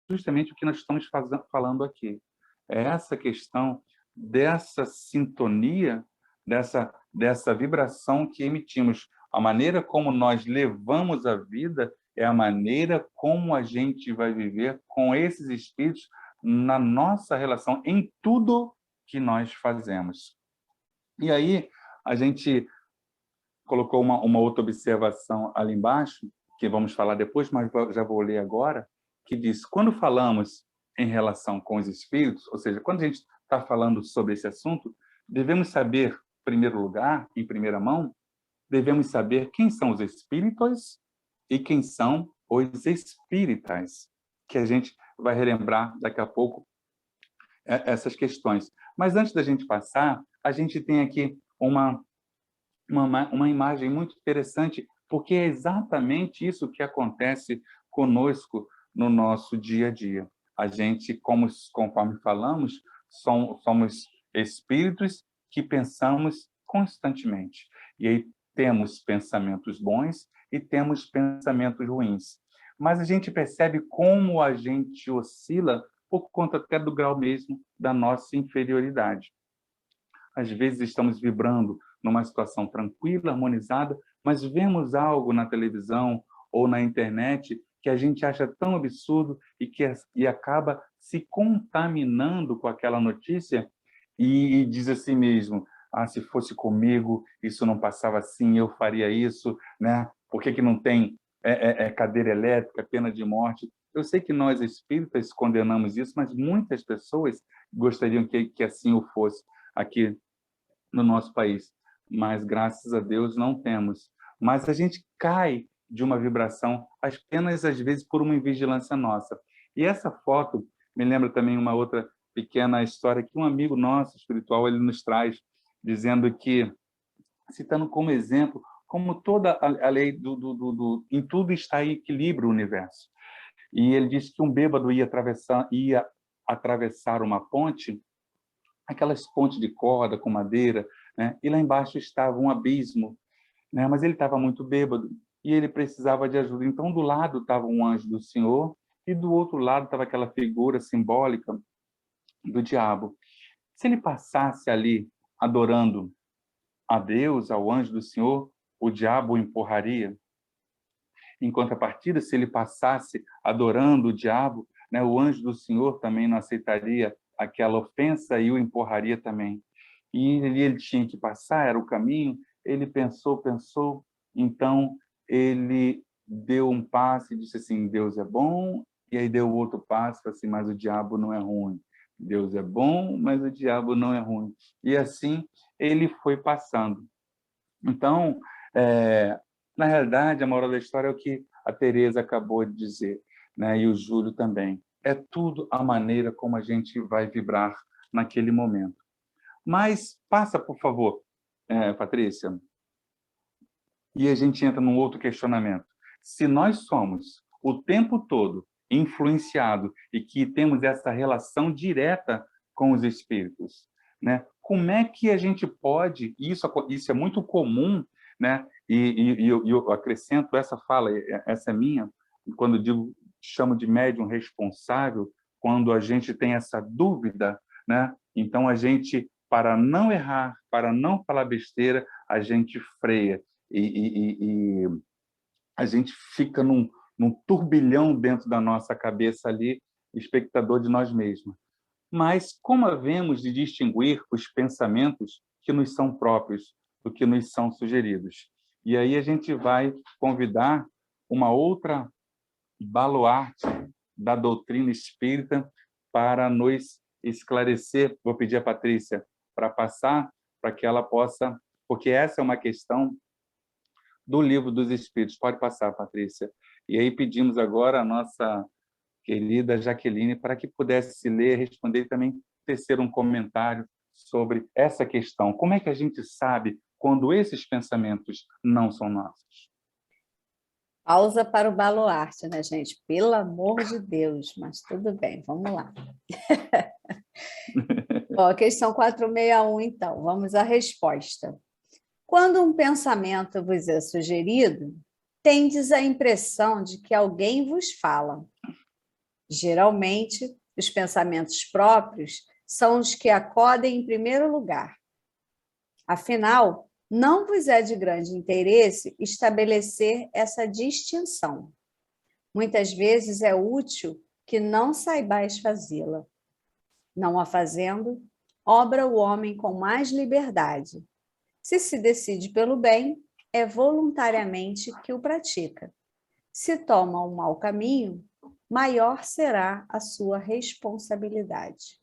[SPEAKER 4] justamente o que nós estamos falando aqui. É essa questão dessa sintonia, dessa vibração que emitimos. A maneira como nós levamos a vida é a maneira como a gente vai viver com esses espíritos na nossa relação, em tudo que nós fazemos. E aí, a gente colocou uma outra observação ali embaixo, que vamos falar depois, mas já vou ler agora, que diz, quando falamos em relação com os espíritos, ou seja, quando a gente está falando sobre esse assunto, devemos saber, em primeiro lugar, em primeira mão, devemos saber quem são os espíritos e quem são os espíritas, que a gente vai relembrar daqui a pouco essas questões. Mas antes da gente passar, a gente tem aqui uma imagem muito interessante, porque é exatamente isso que acontece conosco no nosso dia a dia. A gente, conforme falamos, somos espíritos que pensamos constantemente. E aí temos pensamentos bons e temos pensamentos ruins. Mas a gente percebe como a gente oscila por conta até do grau mesmo da nossa inferioridade. Às vezes estamos vibrando numa situação tranquila, harmonizada, mas vemos algo na televisão ou na internet que a gente acha tão absurdo e acaba se contaminando com aquela notícia e diz assim mesmo, se fosse comigo, isso não passava assim, eu faria isso, né? Por que não tem cadeira elétrica, pena de morte? Eu sei que nós espíritas condenamos isso, mas muitas pessoas gostariam que assim o fosse aqui no nosso país. Mas, graças a Deus, não temos. Mas a gente cai de uma vibração apenas, às vezes, por uma invigilância nossa. E essa foto me lembra também uma outra pequena história que um amigo nosso, espiritual, ele nos traz, dizendo que, citando como exemplo, como toda a lei em tudo está em equilíbrio o universo. E ele disse que um bêbado ia atravessar uma ponte, aquelas pontes de corda com madeira, né? E lá embaixo estava um abismo, né? Mas ele estava muito bêbado e ele precisava de ajuda. Então, do lado estava um anjo do Senhor e do outro lado estava aquela figura simbólica do diabo. Se ele passasse ali adorando a Deus, ao anjo do Senhor, o diabo o empurraria. Em contrapartida, se ele passasse adorando o diabo, né, o anjo do Senhor também não aceitaria aquela ofensa e o empurraria também. E ele tinha que passar, era o caminho. Ele pensou, então ele deu um passo e disse assim: Deus é bom. E aí deu outro passo, assim: mas o diabo não é ruim. Deus é bom, mas o diabo não é ruim. E assim ele foi passando. Então, na realidade, a moral da história é o que a Tereza acabou de dizer, né? E o Júlio também. É tudo a maneira como a gente vai vibrar naquele momento. Mas passa, por favor, Patrícia. E a gente entra num outro questionamento. Se nós somos o tempo todo influenciados e que temos essa relação direta com os espíritos, né? Como é que a gente pode... Isso é muito comum, né? E eu acrescento essa fala, essa é minha, quando chamo de médium responsável, quando a gente tem essa dúvida, né? Então, a gente, para não errar, para não falar besteira, a gente freia. E a gente fica num turbilhão dentro da nossa cabeça ali, espectador de nós mesmos. Mas como havemos de distinguir os pensamentos que nos são próprios do que nos são sugeridos? E aí a gente vai convidar uma outra baluarte da doutrina espírita para nos esclarecer. Vou pedir a Patrícia para passar, para que ela possa... Porque essa é uma questão do Livro dos Espíritos. Pode passar, Patrícia. E aí pedimos agora a nossa querida Jaqueline para que pudesse ler, responder e também tecer um comentário sobre essa questão. Como é que a gente sabe quando esses pensamentos não são nossos?
[SPEAKER 1] Pausa para o baluarte, né, gente? Pelo amor de Deus, mas tudo bem, vamos lá. Ó, questão 461, então, vamos à resposta. Quando um pensamento vos é sugerido, tendes a impressão de que alguém vos fala. Geralmente, os pensamentos próprios são os que acodem em primeiro lugar. Afinal, não vos é de grande interesse estabelecer essa distinção. Muitas vezes é útil que não saibais fazê-la. Não a fazendo, obra o homem com mais liberdade. Se decide pelo bem, é voluntariamente que o pratica. Se toma um mau caminho, maior será a sua responsabilidade.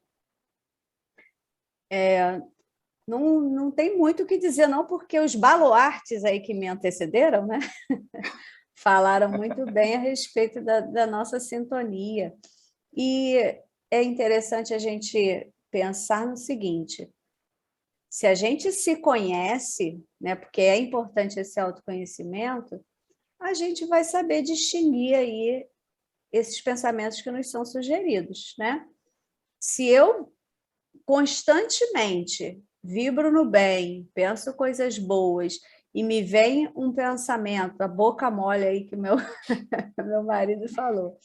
[SPEAKER 1] Não tem muito o que dizer, não, porque os baluartes aí que me antecederam, né? Falaram muito bem a respeito da nossa sintonia. E é interessante a gente pensar no seguinte: se a gente se conhece, né, porque é importante esse autoconhecimento, a gente vai saber distinguir aí esses pensamentos que nos são sugeridos, né? Se eu constantemente vibro no bem, penso coisas boas, e me vem um pensamento, a boca mole aí que meu marido falou,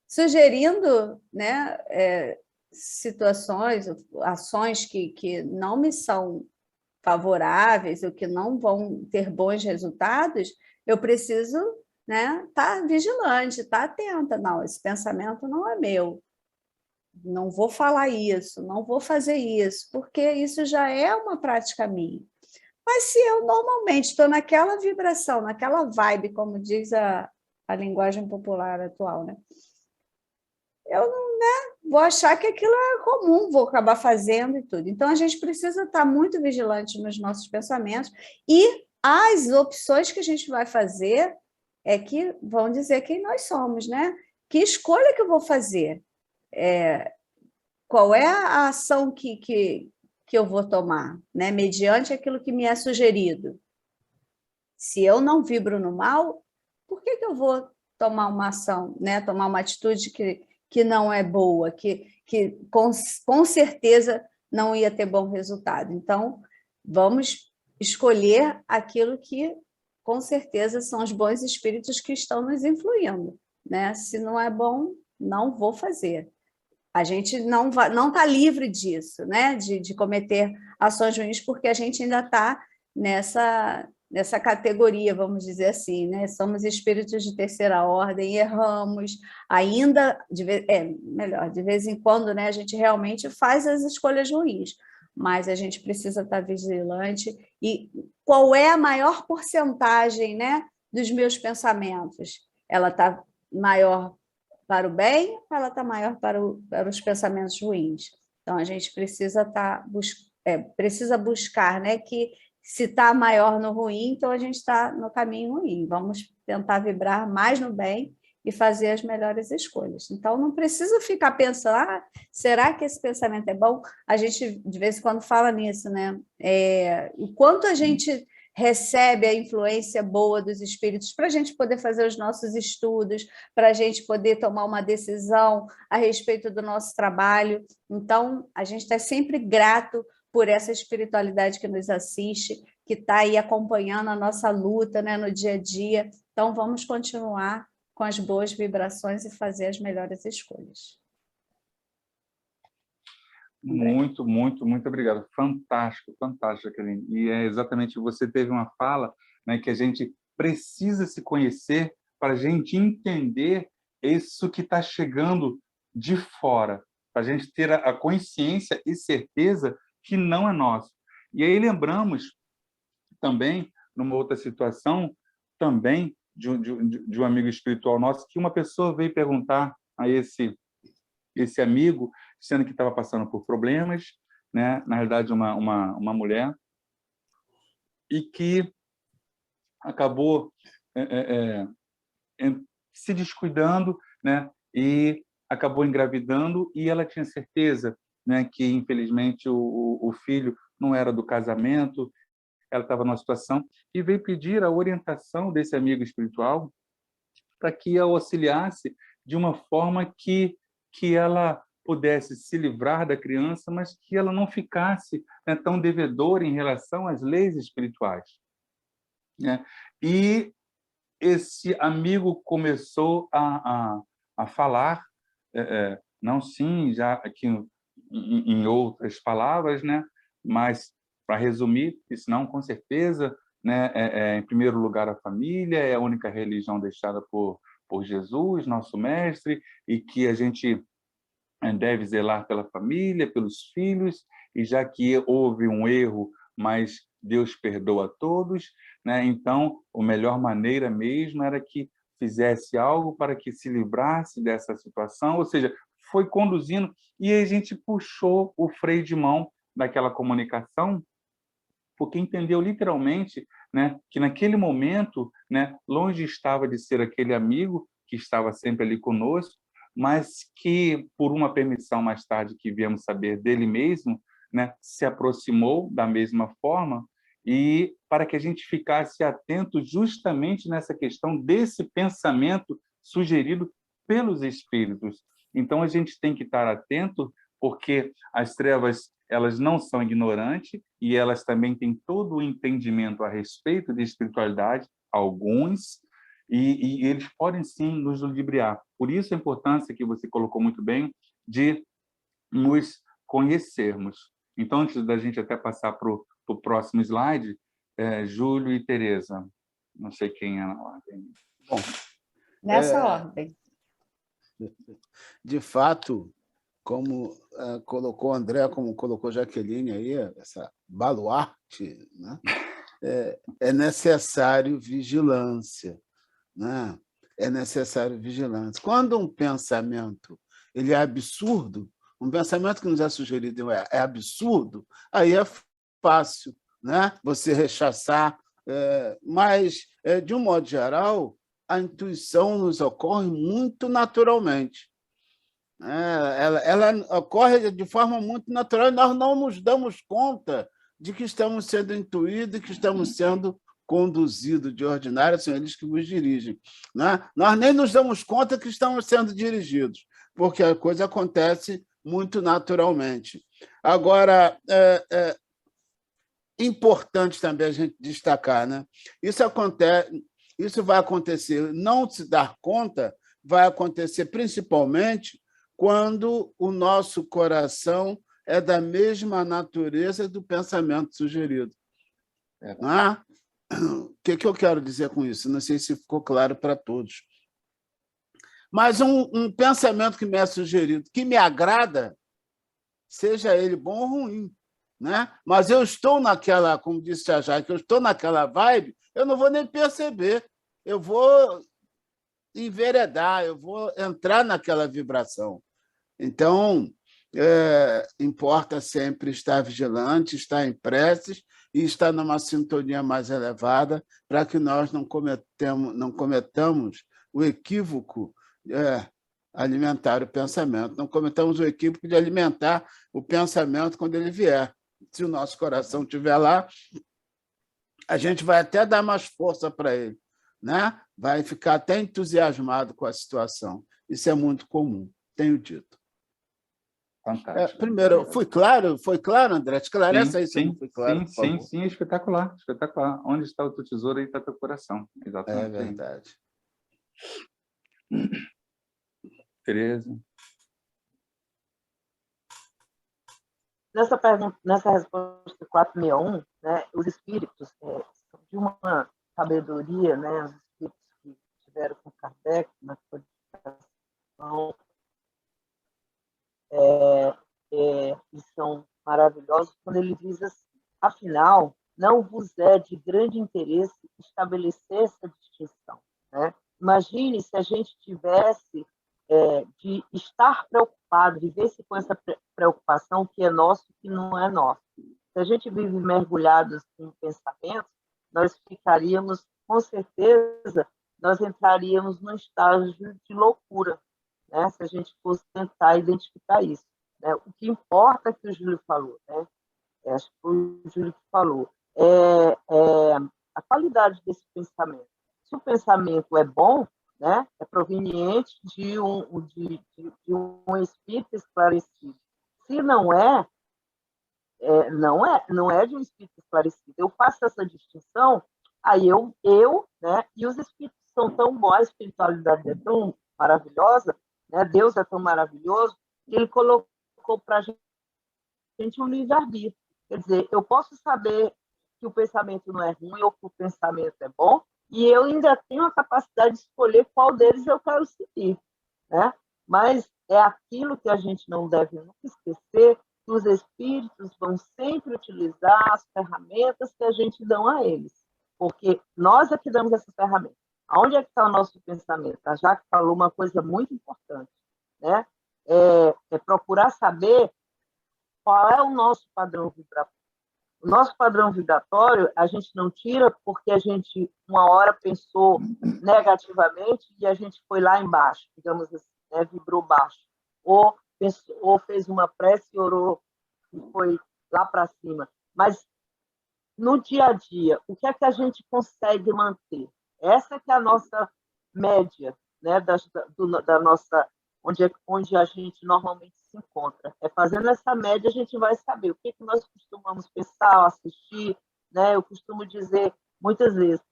[SPEAKER 1] sugerindo, né, situações, ações que não me são favoráveis ou que não vão ter bons resultados, eu preciso, né, estar vigilante, estar atenta. Não, esse pensamento não é meu. Não vou falar isso, não vou fazer isso, porque isso já é uma prática minha. Mas se eu normalmente estou naquela vibração, naquela vibe, como diz a linguagem popular atual, né? Eu não, né, vou achar que aquilo é comum, vou acabar fazendo e tudo. Então, a gente precisa estar muito vigilante nos nossos pensamentos e as opções que a gente vai fazer é que vão dizer quem nós somos, né? Que escolha que eu vou fazer? Qual é a ação que eu vou tomar, né? Mediante aquilo que me é sugerido. Se eu não vibro no mal, por que eu vou tomar uma ação, né? Tomar uma atitude que não é boa, que com certeza não ia ter bom resultado? Então, vamos escolher aquilo que, com certeza, são os bons espíritos que estão nos influindo, né? Se não é bom, não vou fazer. A gente não está livre disso, né? De cometer ações ruins, porque a gente ainda está nessa categoria, vamos dizer assim, né? Somos espíritos de terceira ordem, erramos, ainda, melhor, de vez em quando, né, a gente realmente faz as escolhas ruins, mas a gente precisa estar vigilante. E qual é a maior porcentagem, né, dos meus pensamentos? Ela está maior para o bem ou ela está maior para os pensamentos ruins? Então, a gente precisa precisa buscar, né, que se está maior no ruim, então a gente está no caminho ruim. Vamos tentar vibrar mais no bem e fazer as melhores escolhas. Então, não precisa ficar pensando, será que esse pensamento é bom? A gente, de vez em quando, fala nisso, né? O quanto a gente recebe a influência boa dos espíritos para a gente poder fazer os nossos estudos, para a gente poder tomar uma decisão a respeito do nosso trabalho. Então, a gente está sempre grato por essa espiritualidade que nos assiste, que está aí acompanhando a nossa luta, né, no dia a dia. Então, vamos continuar com as boas vibrações e fazer as melhores escolhas.
[SPEAKER 4] Muito, muito, muito obrigado. Fantástico, fantástico, Jaqueline. E é exatamente, você teve uma fala, né, que a gente precisa se conhecer para a gente entender isso que está chegando de fora, para a gente ter a consciência e certeza que não é nosso. E aí lembramos também, numa outra situação, também de um amigo espiritual nosso, que uma pessoa veio perguntar a esse amigo, sendo que estava passando por problemas, né? Na realidade, uma mulher, e que acabou se descuidando, né? E acabou engravidando, e ela tinha certeza, né, que, infelizmente, o filho não era do casamento, ela estava numa situação, e veio pedir a orientação desse amigo espiritual para que a auxiliasse de uma forma que ela pudesse se livrar da criança, mas que ela não ficasse, né, tão devedora em relação às leis espirituais, né? E esse amigo começou a falar, não sim, já aqui em outras palavras, né? Mas, para resumir, isso não, com certeza, né, em primeiro lugar, a família é a única religião deixada por Jesus, nosso mestre, e que a gente deve zelar pela família, pelos filhos, e já que houve um erro, mas Deus perdoa a todos, né? Então, a melhor maneira mesmo era que fizesse algo para que se livrasse dessa situação, ou seja, foi conduzindo, e a gente puxou o freio de mão daquela comunicação, porque entendeu literalmente, né, que naquele momento, né, longe estava de ser aquele amigo que estava sempre ali conosco, mas que, por uma permissão mais tarde que viemos saber dele mesmo, né, se aproximou da mesma forma, e para que a gente ficasse atento justamente nessa questão desse pensamento sugerido pelos espíritos. Então, a gente tem que estar atento, porque as trevas, elas não são ignorantes, e elas também têm todo o entendimento a respeito de espiritualidade, alguns, e eles podem sim nos ludibriar. Por isso a importância que você colocou muito bem de nos conhecermos. Então, antes da gente até passar para o próximo slide, Júlio e Tereza, não sei quem é na ordem.
[SPEAKER 1] Bom, nessa ordem.
[SPEAKER 6] De fato, como colocou André, como colocou Jaqueline aí, essa baluarte, né? É necessário vigilância, né? É necessário vigilância. Quando um pensamento ele é absurdo, um pensamento que nos é sugerido é absurdo, aí é fácil, né? Você rechaçar, mas, de um modo geral, a intuição nos ocorre muito naturalmente. Ela ocorre de forma muito natural, e nós não nos damos conta de que estamos sendo intuídos, que estamos sendo conduzidos de ordinário, são eles que nos dirigem, né? Nós nem nos damos conta que estamos sendo dirigidos, porque a coisa acontece muito naturalmente. Agora, importante também a gente destacar, né? Isso vai acontecer, não se dar conta, vai acontecer principalmente quando o nosso coração é da mesma natureza do pensamento sugerido. O que eu quero dizer com isso? Não sei se ficou claro para todos. Mas um pensamento que me é sugerido, que me agrada, seja ele bom ou ruim, né? Mas eu estou naquela, como disse a Jaque, eu estou naquela vibe, eu não vou nem perceber, eu vou enveredar, eu vou entrar naquela vibração. Então, importa sempre estar vigilante, estar em preces e estar numa sintonia mais elevada para que nós não cometamos o equívoco alimentar o pensamento, não cometamos o equívoco de alimentar o pensamento quando ele vier. Se o nosso coração estiver lá, a gente vai até dar mais força para ele, né? Vai ficar até entusiasmado com a situação. Isso é muito comum, tenho dito.
[SPEAKER 4] Fantástico.
[SPEAKER 6] Primeiro, foi claro, André? Esclarece aí se não foi claro,
[SPEAKER 4] sim, espetacular, espetacular. Onde está o teu tesouro, aí está teu coração. Exatamente.
[SPEAKER 6] É verdade.
[SPEAKER 4] Tereza?
[SPEAKER 7] Nessa resposta 461, né, os espíritos são de uma sabedoria, né, os espíritos que estiveram com Kardec na codificação, e são maravilhosos quando ele diz assim: afinal, não vos é de grande interesse estabelecer essa distinção, né? Imagine se a gente tivesse de estar preocupado, viver-se com essa preocupação que é nosso e que não é nosso. Se a gente vive mergulhados em pensamentos, nós ficaríamos, com certeza, nós entraríamos num estágio de loucura, né? Se a gente fosse tentar identificar isso, né? O que importa é que o Júlio falou, né? Acho que foi o Júlio que falou, a qualidade desse pensamento. Se o pensamento é bom, né, é proveniente de um espírito esclarecido. Se não não é de um espírito esclarecido. Eu faço essa distinção, aí né, e os espíritos são tão bons, a espiritualidade é tão maravilhosa, né, Deus é tão maravilhoso, que ele colocou para a gente um livre-arbítrio. Quer dizer, eu posso saber que o pensamento não é ruim ou que o pensamento é bom, e eu ainda tenho a capacidade de escolher qual deles eu quero seguir, né? Mas é aquilo que a gente não deve nunca esquecer, que os espíritos vão sempre utilizar as ferramentas que a gente dá a eles, porque nós é que damos essas ferramentas. Aonde é que está o nosso pensamento? A Jaque falou uma coisa muito importante, né? É procurar saber qual é o nosso padrão vibratório. O nosso padrão vibratório, a gente não tira porque a gente, uma hora, pensou negativamente e a gente foi lá embaixo, digamos assim, né? Vibrou baixo. Ou fez uma prece e orou e foi lá para cima. Mas, no dia a dia, o que é que a gente consegue manter? Essa que é a nossa média, né? da nossa... Onde a gente normalmente se encontra. Fazendo essa média, a gente vai saber o que nós costumamos pensar, assistir, né? Eu costumo dizer muitas vezes,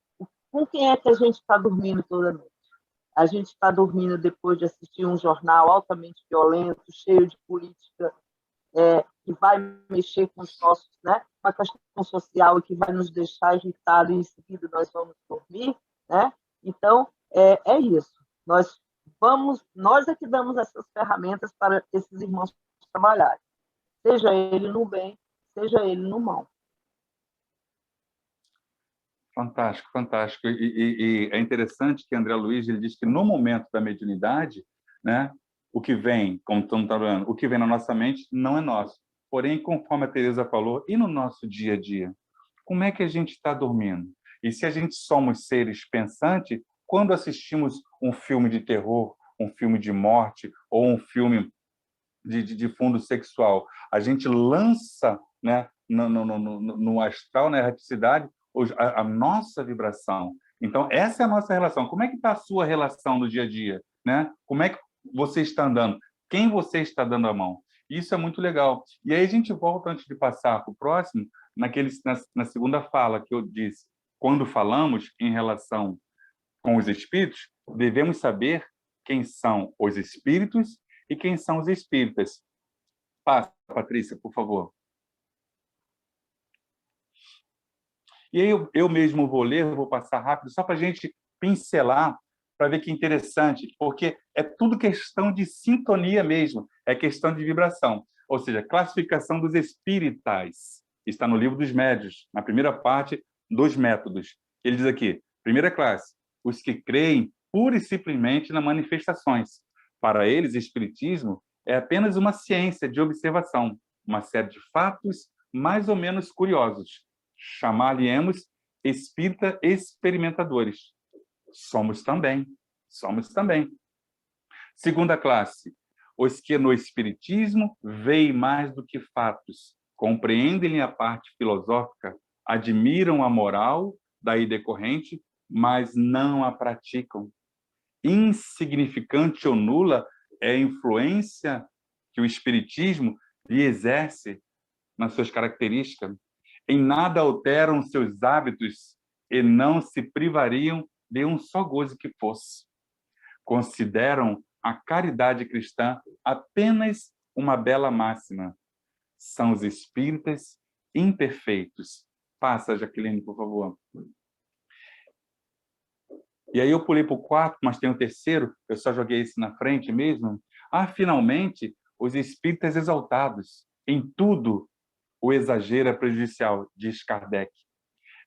[SPEAKER 7] com quem é que a gente está dormindo toda noite? A gente está dormindo depois de assistir um jornal altamente violento, cheio de política, que vai mexer com os nossos, né? Com a questão social e que vai nos deixar irritados e em seguida nós vamos dormir, né? Então, é isso. Nós é que damos essas ferramentas para esses irmãos trabalharem, seja ele no bem, seja ele no mal.
[SPEAKER 4] Fantástico, fantástico. E é interessante que André Luiz ele diz que no momento da mediunidade, né, o que vem, como estamos falando, o que vem na nossa mente não é nosso. Porém, conforme a Tereza falou, e no nosso dia a dia, como é que a gente está dormindo? E se a gente somos seres pensantes, quando assistimos um filme de terror, um filme de morte ou um filme de fundo sexual, a gente lança, né, no astral, na erraticidade, a nossa vibração. Então, essa é a nossa relação. Como é que está a sua relação no dia a dia? Né? Como é que você está andando? Quem você está dando a mão? Isso é muito legal. E aí a gente volta, antes de passar para o próximo, na segunda fala que eu disse, quando falamos em relação com os espíritos, devemos saber quem são os espíritos e quem são os espíritas. Passa, Patrícia, por favor. E aí eu mesmo vou ler, vou passar rápido, só para a gente pincelar, para ver que interessante, porque é tudo questão de sintonia mesmo, é questão de vibração. Ou seja, classificação dos espíritas. Está no livro dos médios, na primeira parte dos métodos. Ele diz aqui, primeira classe, os que creem pura e simplesmente nas manifestações. Para eles, espiritismo é apenas uma ciência de observação, uma série de fatos mais ou menos curiosos. Chamar-lhe-emos espírita experimentadores. Somos também. Segunda classe, os que no espiritismo veem mais do que fatos, compreendem a parte filosófica, admiram a moral daí decorrente, mas não a praticam. Insignificante ou nula é a influência que o espiritismo lhe exerce nas suas características. Em nada alteram seus hábitos e não se privariam de um só gozo que fosse. Consideram a caridade cristã apenas uma bela máxima. São os espíritas imperfeitos. Passa, Jaqueline, por favor. E aí eu pulei para o quarto, mas tem o terceiro, eu só joguei esse na frente mesmo. Finalmente, os espíritas exaltados. Em tudo, o exagero é prejudicial, diz Kardec.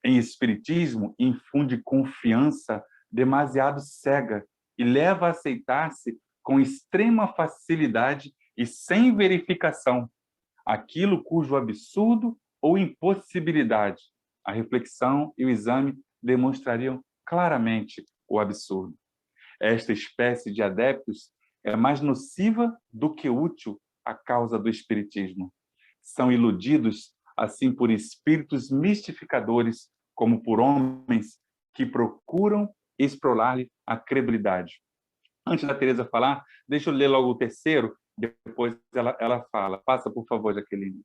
[SPEAKER 4] Em espiritismo, infunde confiança demasiado cega e leva a aceitar-se com extrema facilidade e sem verificação aquilo cujo absurdo ou impossibilidade a reflexão e o exame demonstrariam claramente o absurdo. Esta espécie de adeptos é mais nociva do que útil à causa do espiritismo. São iludidos, assim, por espíritos mistificadores, como por homens que procuram explorar-lhe a credulidade. Antes da Teresa falar, deixa eu ler logo o terceiro, depois ela fala. Passa, por favor, Jaqueline.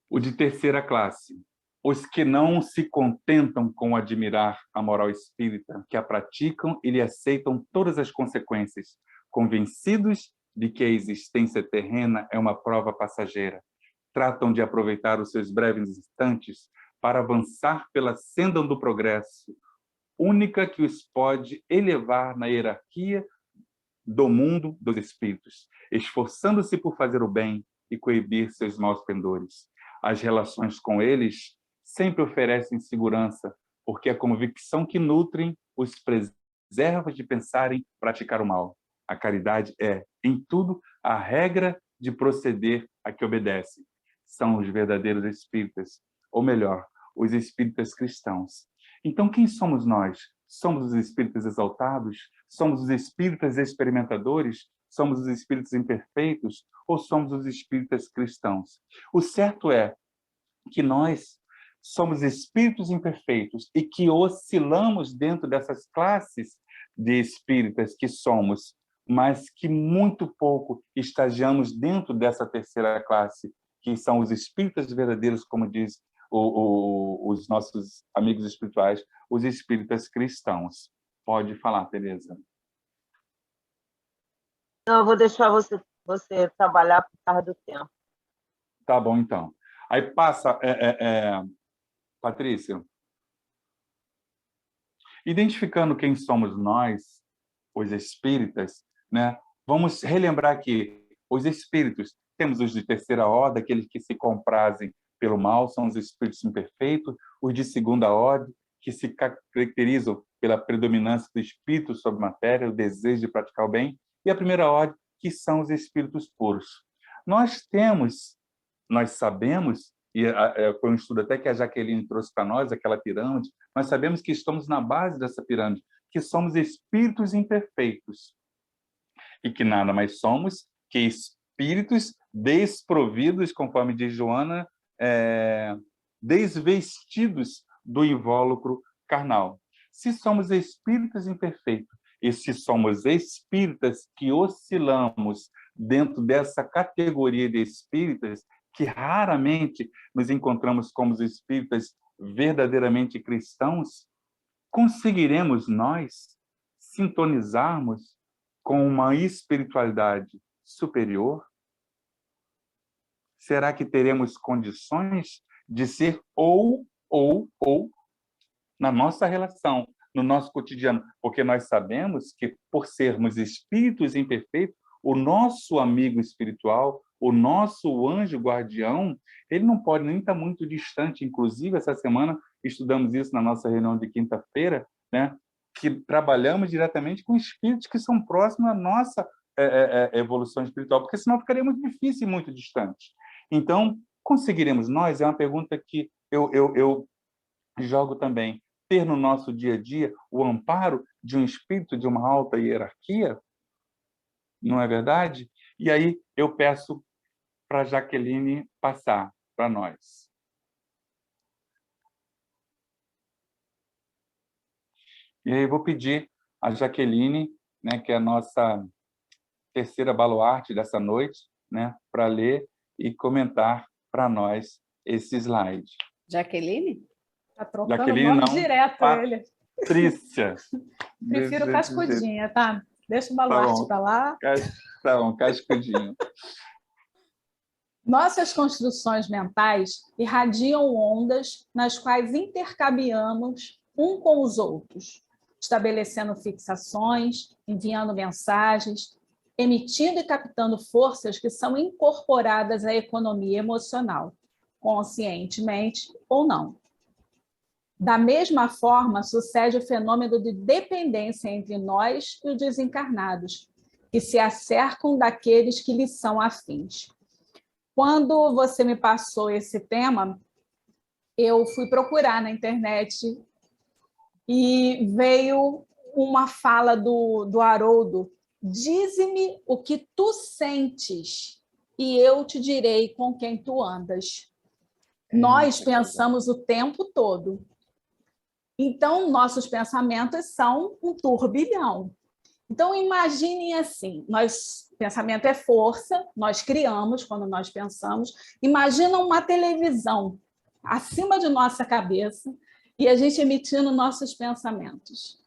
[SPEAKER 4] O de terceira classe. Os que não se contentam com admirar a moral espírita, que a praticam e lhe aceitam todas as consequências, convencidos de que a existência terrena é uma prova passageira. Tratam de aproveitar os seus breves instantes para avançar pela senda do progresso, única que os pode elevar na hierarquia do mundo dos espíritos, esforçando-se por fazer o bem e coibir seus maus pendores. As relações com eles sempre oferecem segurança, porque a convicção que nutrem os preserva de pensar em praticar o mal. A caridade é, em tudo, a regra de proceder a que obedece. São os verdadeiros espíritas, ou melhor, os espíritas cristãos. Então, quem somos nós? Somos os espíritas exaltados? Somos os espíritas experimentadores? Somos os espíritos imperfeitos? Ou somos os espíritas cristãos? O certo é que nós somos espíritos imperfeitos e que oscilamos dentro dessas classes de espíritas que somos, mas que muito pouco estagiamos dentro dessa terceira classe, que são os espíritas verdadeiros, como diz os nossos amigos espirituais, os espíritas cristãos. Pode falar, Teresa.
[SPEAKER 7] Não, eu vou deixar você trabalhar por causa do tempo.
[SPEAKER 4] Tá bom, então. Aí passa, Patrícia. Identificando quem somos nós, os espíritas, né? Vamos relembrar que os espíritos, temos os de terceira ordem, aqueles que se comprazem pelo mal, são os espíritos imperfeitos, os de segunda ordem, que se caracterizam pela predominância do espírito sobre a matéria, o desejo de praticar o bem, e a primeira ordem, que são os espíritos puros. Nós sabemos, e foi um estudo até que a Jaqueline trouxe para nós, aquela pirâmide, nós sabemos que estamos na base dessa pirâmide, que somos espíritos imperfeitos, e que nada mais somos que espíritos desprovidos, conforme diz Joana, desvestidos do invólucro carnal. Se somos espíritos imperfeitos e se somos espíritas que oscilamos dentro dessa categoria de espíritas, que raramente nos encontramos como os espíritas verdadeiramente cristãos, conseguiremos nós sintonizarmos com uma espiritualidade superior? será que teremos condições de ser ou na nossa relação, no nosso cotidiano? Porque nós sabemos que, por sermos espíritos imperfeitos, o nosso amigo espiritual, o nosso anjo guardião, ele não pode nem estar muito distante. Inclusive, essa semana, estudamos isso na nossa reunião de quinta-feira, né? Que trabalhamos diretamente com espíritos que são próximos à nossa evolução espiritual, porque senão ficaria muito difícil e muito distante. Então, conseguiremos nós? É uma pergunta que eu jogo também. Ter no nosso dia a dia o amparo de um espírito de uma alta hierarquia? Não é verdade? E aí eu peço para a Jaqueline passar para nós. E aí eu vou pedir a Jaqueline, né, que é a nossa terceira baluarte dessa noite, né, para ler e comentar para nós esse slide.
[SPEAKER 1] Jaqueline?
[SPEAKER 8] Está trocando
[SPEAKER 4] Jaqueline,
[SPEAKER 8] o nome
[SPEAKER 4] não,
[SPEAKER 8] direto ele.
[SPEAKER 4] Patrícia.
[SPEAKER 8] Prefiro Cascudinha, tá? Deixa o baluarte para lá.
[SPEAKER 4] Tá bom, Cascudinho.
[SPEAKER 8] Nossas construções mentais irradiam ondas nas quais intercambiamos um com os outros, estabelecendo fixações, enviando mensagens, emitindo e captando forças que são incorporadas à economia emocional, conscientemente ou não. Da mesma forma, sucede o fenômeno de dependência entre nós e os desencarnados, que se acercam daqueles que lhes são afins. Quando você me passou esse tema, eu fui procurar na internet e veio uma fala do Haroldo: dize-me o que tu sentes e eu te direi com quem tu andas. Nós pensamos o tempo todo. Então, nossos pensamentos são um turbilhão. Então, imaginem assim, pensamento é força, nós criamos quando nós pensamos. Imagina uma televisão acima de nossa cabeça e a gente emitindo nossos pensamentos.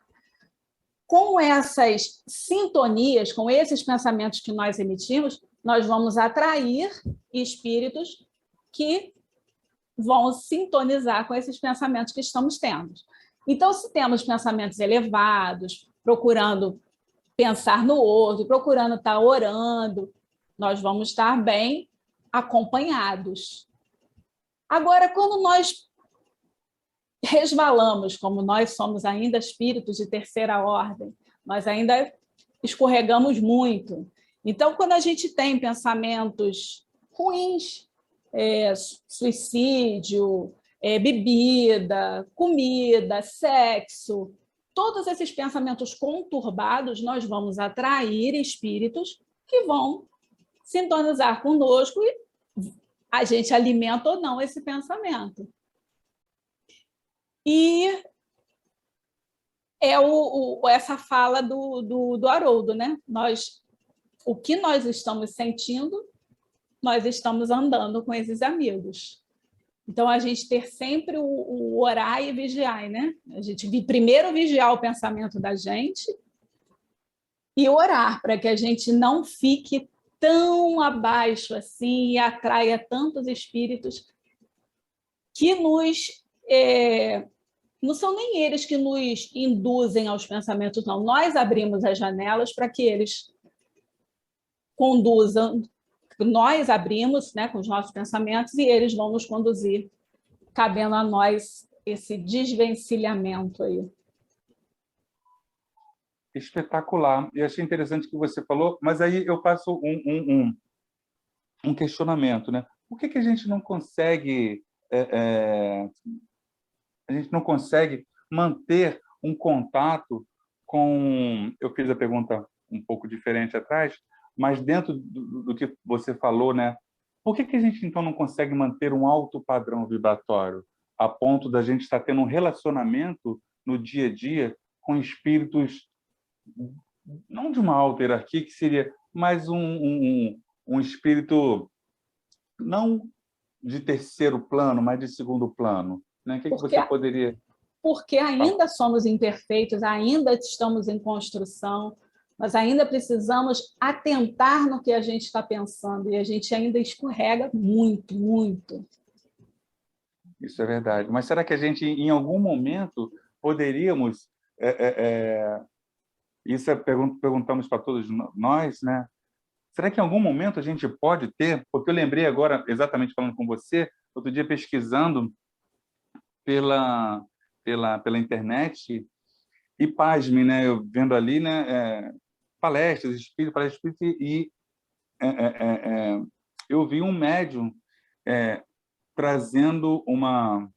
[SPEAKER 8] Com essas sintonias, com esses pensamentos que nós emitimos, nós vamos atrair espíritos que vão sintonizar com esses pensamentos que estamos tendo. Então, se temos pensamentos elevados, procurando pensar no outro, procurando estar orando, nós vamos estar bem acompanhados. Agora, quando nós resvalamos, como nós somos ainda espíritos de terceira ordem, nós ainda escorregamos muito. Então, quando a gente tem pensamentos ruins, suicídio, bebida, comida, sexo, todos esses pensamentos conturbados, nós vamos atrair espíritos que vão sintonizar conosco e a gente alimenta ou não esse pensamento. E é essa fala do Haroldo, né? O que nós estamos sentindo, nós estamos andando com esses amigos. Então, a gente ter sempre o orar e vigiar, né? A gente primeiro vigiar o pensamento da gente e orar para que a gente não fique tão abaixo assim e atraia tantos espíritos que não são nem eles que nos induzem aos pensamentos, não. Nós abrimos as janelas para que eles conduzam. Nós abrimos, né, com os nossos pensamentos e eles vão nos conduzir, cabendo a nós esse desvencilhamento aí.
[SPEAKER 4] Espetacular. E achei interessante o que você falou, mas aí eu passo um questionamento, né? Por que a gente não consegue manter um contato com... Eu fiz a pergunta um pouco diferente atrás, mas dentro do que você falou, né? Por que a gente, então, não consegue manter um alto padrão vibratório a ponto da gente estar tendo um relacionamento no dia a dia com espíritos, não de uma alta hierarquia, que seria mais um espírito não de terceiro plano, mas de segundo plano? Né? O que você poderia...
[SPEAKER 8] Porque ainda somos imperfeitos, ainda estamos em construção. Nós ainda precisamos atentar no que a gente está pensando, e a gente ainda escorrega muito, muito.
[SPEAKER 4] Isso é verdade. Mas será que a gente, em algum momento, poderíamos... isso perguntamos para todos nós, né? Será que em algum momento a gente pode ter... Porque eu lembrei agora, exatamente falando com você, outro dia pesquisando pela internet, e pasme, né? Eu vendo ali, né? Palestras espíritas, e eu vi um médium trazendo uma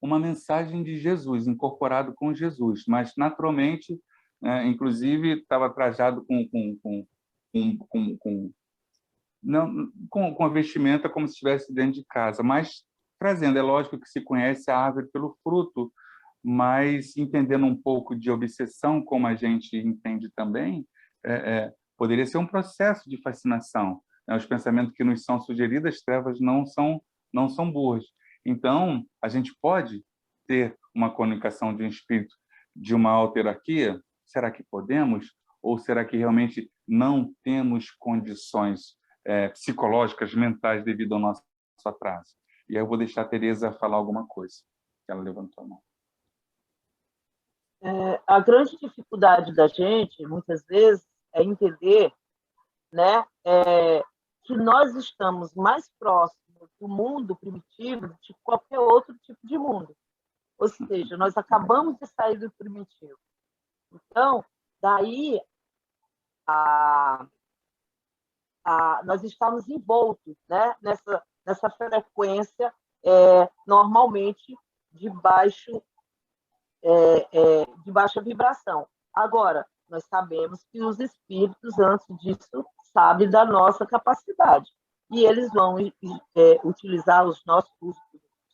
[SPEAKER 4] mensagem de Jesus, incorporado com Jesus, mas naturalmente, inclusive, estava trajado com a vestimenta como se estivesse dentro de casa, mas trazendo, é lógico que se conhece a árvore pelo fruto, mas entendendo um pouco de obsessão, como a gente entende também, poderia ser um processo de fascinação. Os pensamentos que nos são sugeridos, as trevas não são burras. Então, a gente pode ter uma comunicação de um espírito de uma alta hierarquia? Será que podemos? Ou será que realmente não temos condições psicológicas, mentais, devido ao nosso atraso? E aí eu vou deixar a Tereza falar alguma coisa, que ela levantou a mão.
[SPEAKER 7] A grande dificuldade da gente, muitas vezes, é entender, né, que nós estamos mais próximos do mundo primitivo de qualquer outro tipo de mundo. Ou seja, nós acabamos de sair do primitivo. Então, daí, nós estamos envoltos, né, nessa frequência normalmente de baixa vibração. Agora, nós sabemos que os espíritos, antes disso, sabem da nossa capacidade. E eles vão utilizar os nossos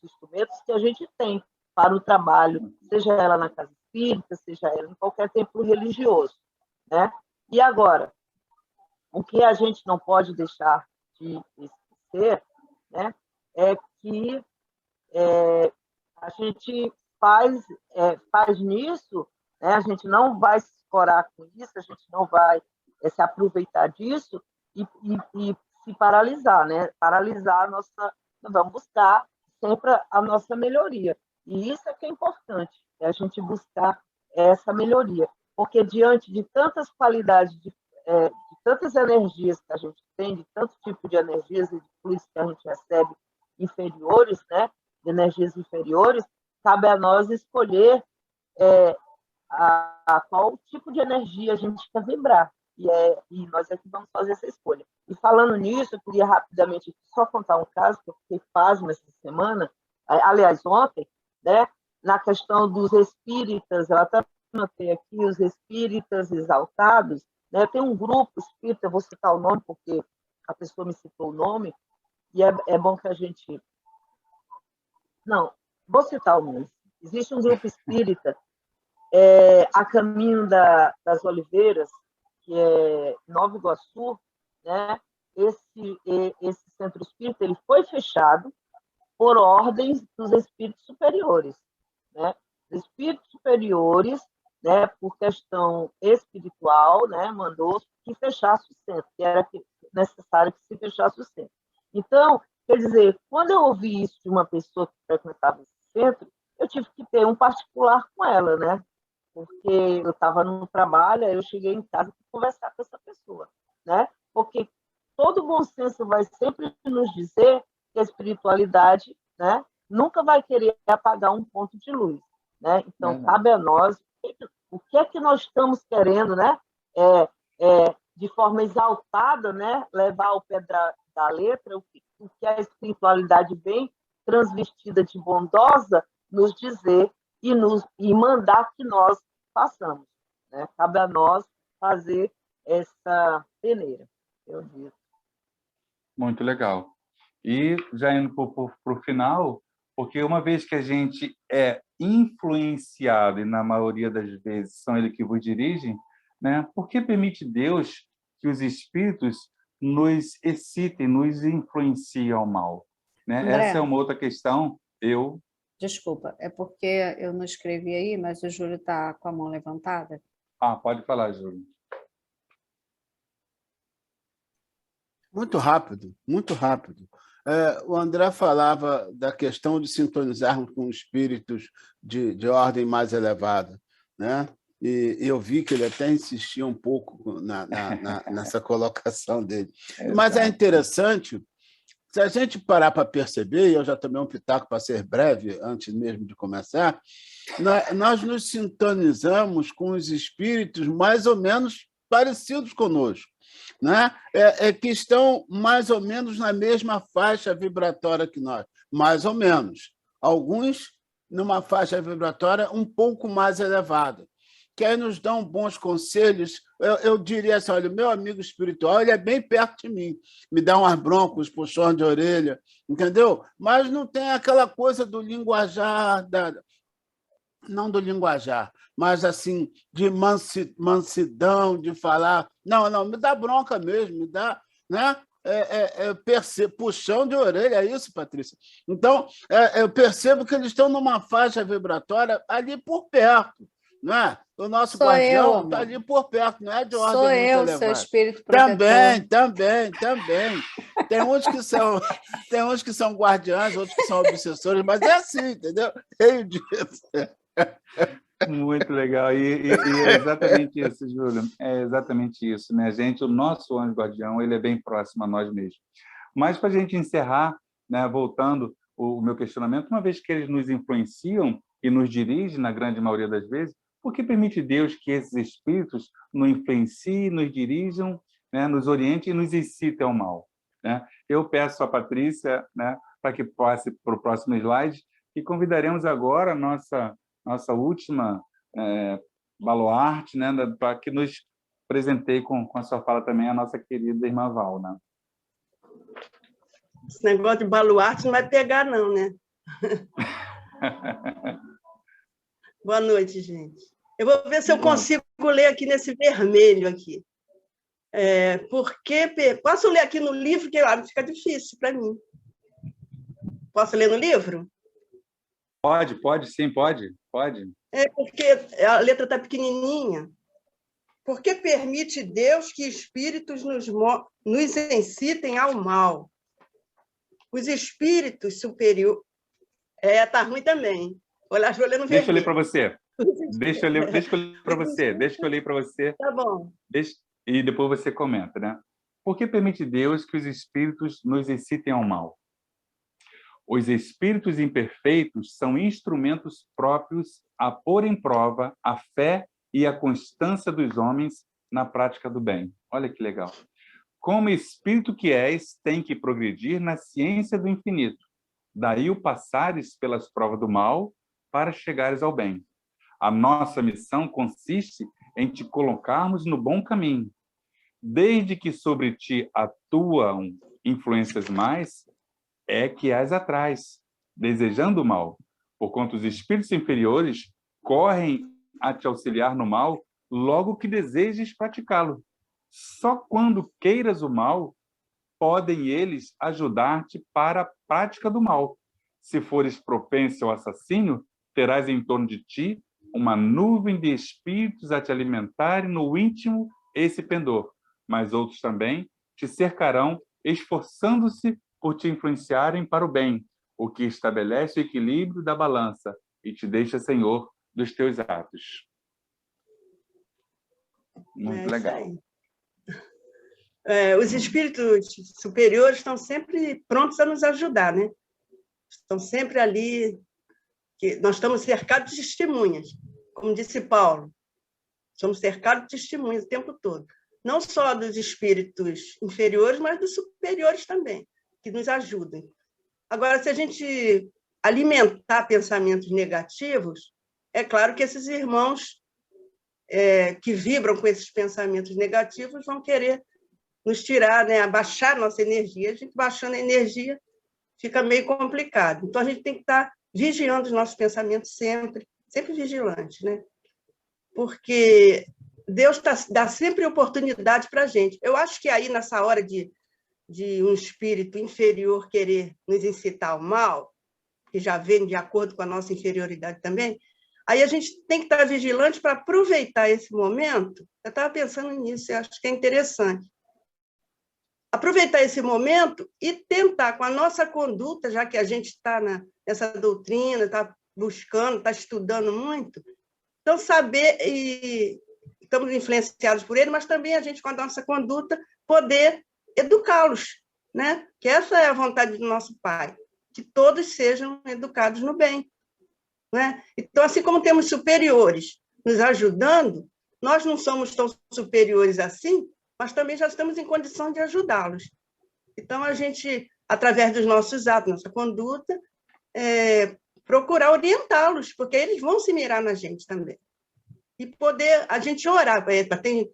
[SPEAKER 7] instrumentos que a gente tem para o trabalho, seja ela na casa espírita, seja ela em qualquer templo religioso, né? E agora, o que a gente não pode deixar de esquecer, né, é que a gente faz nisso, né, a gente não vai se escorar com isso, a gente não vai se aproveitar disso e se paralisar, né? Paralisar vamos buscar sempre a nossa melhoria. E isso é que é importante, é a gente buscar essa melhoria, porque diante de tantas qualidades, de tantas energias que a gente tem, de tanto tipo de energias e de fluidos que a gente recebe inferiores, né? De energias inferiores, cabe a nós escolher qual tipo de energia a gente quer vibrar. E nós é que vamos fazer essa escolha. E falando nisso, eu queria rapidamente só contar um caso que eu fiquei pasmo essa semana, aliás, ontem, né, na questão dos espíritas, eu até notei aqui, os espíritas exaltados, né, tem um grupo espírita, eu vou citar o nome porque a pessoa me citou o nome, e é bom que a gente... Não, vou citar o nome. Existe um grupo espírita a caminho das Oliveiras, que é Nova Iguaçu, né? Esse centro espírita ele foi fechado por ordens dos espíritos superiores, né? Os espíritos superiores, né, por questão espiritual, né, mandou que fechasse o centro, que era necessário que se fechasse o centro. Então, quer dizer, quando eu ouvi isso de uma pessoa que frequentava esse centro, eu tive que ter um particular com ela, né? Porque eu estava no trabalho, aí eu cheguei em casa para conversar com essa pessoa, né? Porque todo bom senso vai sempre nos dizer que a espiritualidade, né, nunca vai querer apagar um ponto de luz, né? Então, cabe a nós o que é que nós estamos querendo, né? De forma exaltada, né, levar ao pé da letra o que a espiritualidade vem transvestida de bondosa nos dizer e mandar que nós façamos, né? Cabe a nós fazer essa peneira, eu digo.
[SPEAKER 4] Muito legal. E já indo para o final, porque uma vez que a gente é influenciado, e na maioria das vezes são eles que vos dirigem, né? Por que permite Deus que os espíritos nos excitem, nos influenciem ao mal? Né?
[SPEAKER 1] André,
[SPEAKER 4] essa é uma outra questão.
[SPEAKER 1] Desculpa, é porque eu não escrevi aí, mas o Júlio está com a mão levantada.
[SPEAKER 4] Pode falar, Júlio.
[SPEAKER 6] Muito rápido, muito rápido. O André falava da questão de sintonizarmos com espíritos de ordem mais elevada, né? E eu vi que ele até insistia um pouco nessa colocação dele. Mas é interessante, se a gente parar para perceber, e eu já tomei um pitaco para ser breve, antes mesmo de começar, nós nos sintonizamos com os espíritos mais ou menos parecidos conosco, né? Que estão mais ou menos na mesma faixa vibratória que nós, mais ou menos. Alguns numa faixa vibratória um pouco mais elevada, que aí nos dão bons conselhos. Eu diria assim, olha, o meu amigo espiritual ele é bem perto de mim, me dá umas broncas, puxões de orelha, entendeu? Mas não tem aquela coisa do linguajar, não do linguajar, mas assim, de mansidão, de falar. Não, me dá bronca mesmo, me dá, né? Puxão de orelha, é isso, Patrícia? Então, eu percebo que eles estão numa faixa vibratória ali por perto, não é? O nosso guardião está ali por perto, não é de ordem muito elevada. Sou eu, seu
[SPEAKER 1] espírito protetor.
[SPEAKER 6] Também. Tem uns que são guardiães, outros que são obsessores, mas é assim, entendeu? Cheio disso.
[SPEAKER 4] Muito legal. E é exatamente isso, Júlio. É exatamente isso, né, gente? O nosso anjo guardião ele é bem próximo a nós mesmos. Mas, para a gente encerrar, né, voltando o meu questionamento, uma vez que eles nos influenciam e nos dirigem, na grande maioria das vezes, por que permite Deus que esses espíritos nos influenciem, nos dirijam, né, nos orientem e nos incitem ao mal? Né? Eu peço à Patrícia, né, para que passe para o próximo slide, e convidaremos agora a nossa última baluarte, né, para que nos presenteie com a sua fala também a nossa querida irmã Val. Né?
[SPEAKER 3] Esse negócio de baluarte não vai pegar, não, né? Boa noite, gente. Eu vou ver se eu consigo ler aqui nesse vermelho aqui. Posso ler aqui no livro, que fica difícil para mim. Posso ler no livro?
[SPEAKER 4] Pode, sim, pode.
[SPEAKER 3] Porque a letra está pequenininha. Por que permite Deus que espíritos nos incitem ao mal? Os espíritos superiores... Está ruim também. Olha, vou ler no vermelho.
[SPEAKER 4] Deixa eu ler para você. Deixa eu ler para você.
[SPEAKER 3] Tá bom.
[SPEAKER 4] E depois você comenta, né? Por que permite Deus que os espíritos nos incitem ao mal? Os espíritos imperfeitos são instrumentos próprios a pôr em prova a fé e a constância dos homens na prática do bem. Olha que legal. Como espírito que és, tem que progredir na ciência do infinito. Daí o passares pelas provas do mal para chegares ao bem. A nossa missão consiste em te colocarmos no bom caminho. Desde que sobre ti atuam influências mais, é que as atrás, desejando o mal, porquanto os espíritos inferiores correm a te auxiliar no mal logo que desejes praticá-lo. Só quando queiras o mal, podem eles ajudar-te para a prática do mal. Se fores propenso ao assassínio, terás em torno de ti uma nuvem de espíritos a te alimentarem no íntimo esse pendor, mas outros também te cercarão, esforçando-se por te influenciarem para o bem, o que estabelece o equilíbrio da balança e te deixa senhor dos teus atos. Muito legal.
[SPEAKER 3] Os espíritos superiores estão sempre prontos a nos ajudar, né? Estão sempre ali, que nós estamos cercados de testemunhas, como disse Paulo, somos cercados de testemunhas o tempo todo, não só dos espíritos inferiores, mas dos superiores também, que nos ajudem. Agora, se a gente alimentar pensamentos negativos, é claro que esses irmãos que vibram com esses pensamentos negativos vão querer nos tirar, né, abaixar nossa energia. A gente baixando a energia fica meio complicado. Então, a gente tem que estar vigiando os nossos pensamentos sempre vigilante, né? Porque Deus dá sempre oportunidade para a gente. Eu acho que aí, nessa hora de um espírito inferior querer nos incitar ao mal, que já vem de acordo com a nossa inferioridade também, aí a gente tem que estar vigilante para aproveitar esse momento. Eu estava pensando nisso, eu acho que é interessante. aproveitar esse momento e tentar, com a nossa conduta, já que a gente está nessa doutrina, está buscando, está estudando muito, então saber, e estamos influenciados por ele, mas também a gente, com a nossa conduta, poder educá-los, né? Que essa é a vontade do nosso Pai, que todos sejam educados no bem, né? Então, assim como temos superiores nos ajudando, nós não somos tão superiores assim, mas também já estamos em condição de ajudá-los. Então, a gente, através dos nossos atos, nossa conduta, procurar orientá-los, porque eles vão se mirar na gente também. E poder a gente orar. Tem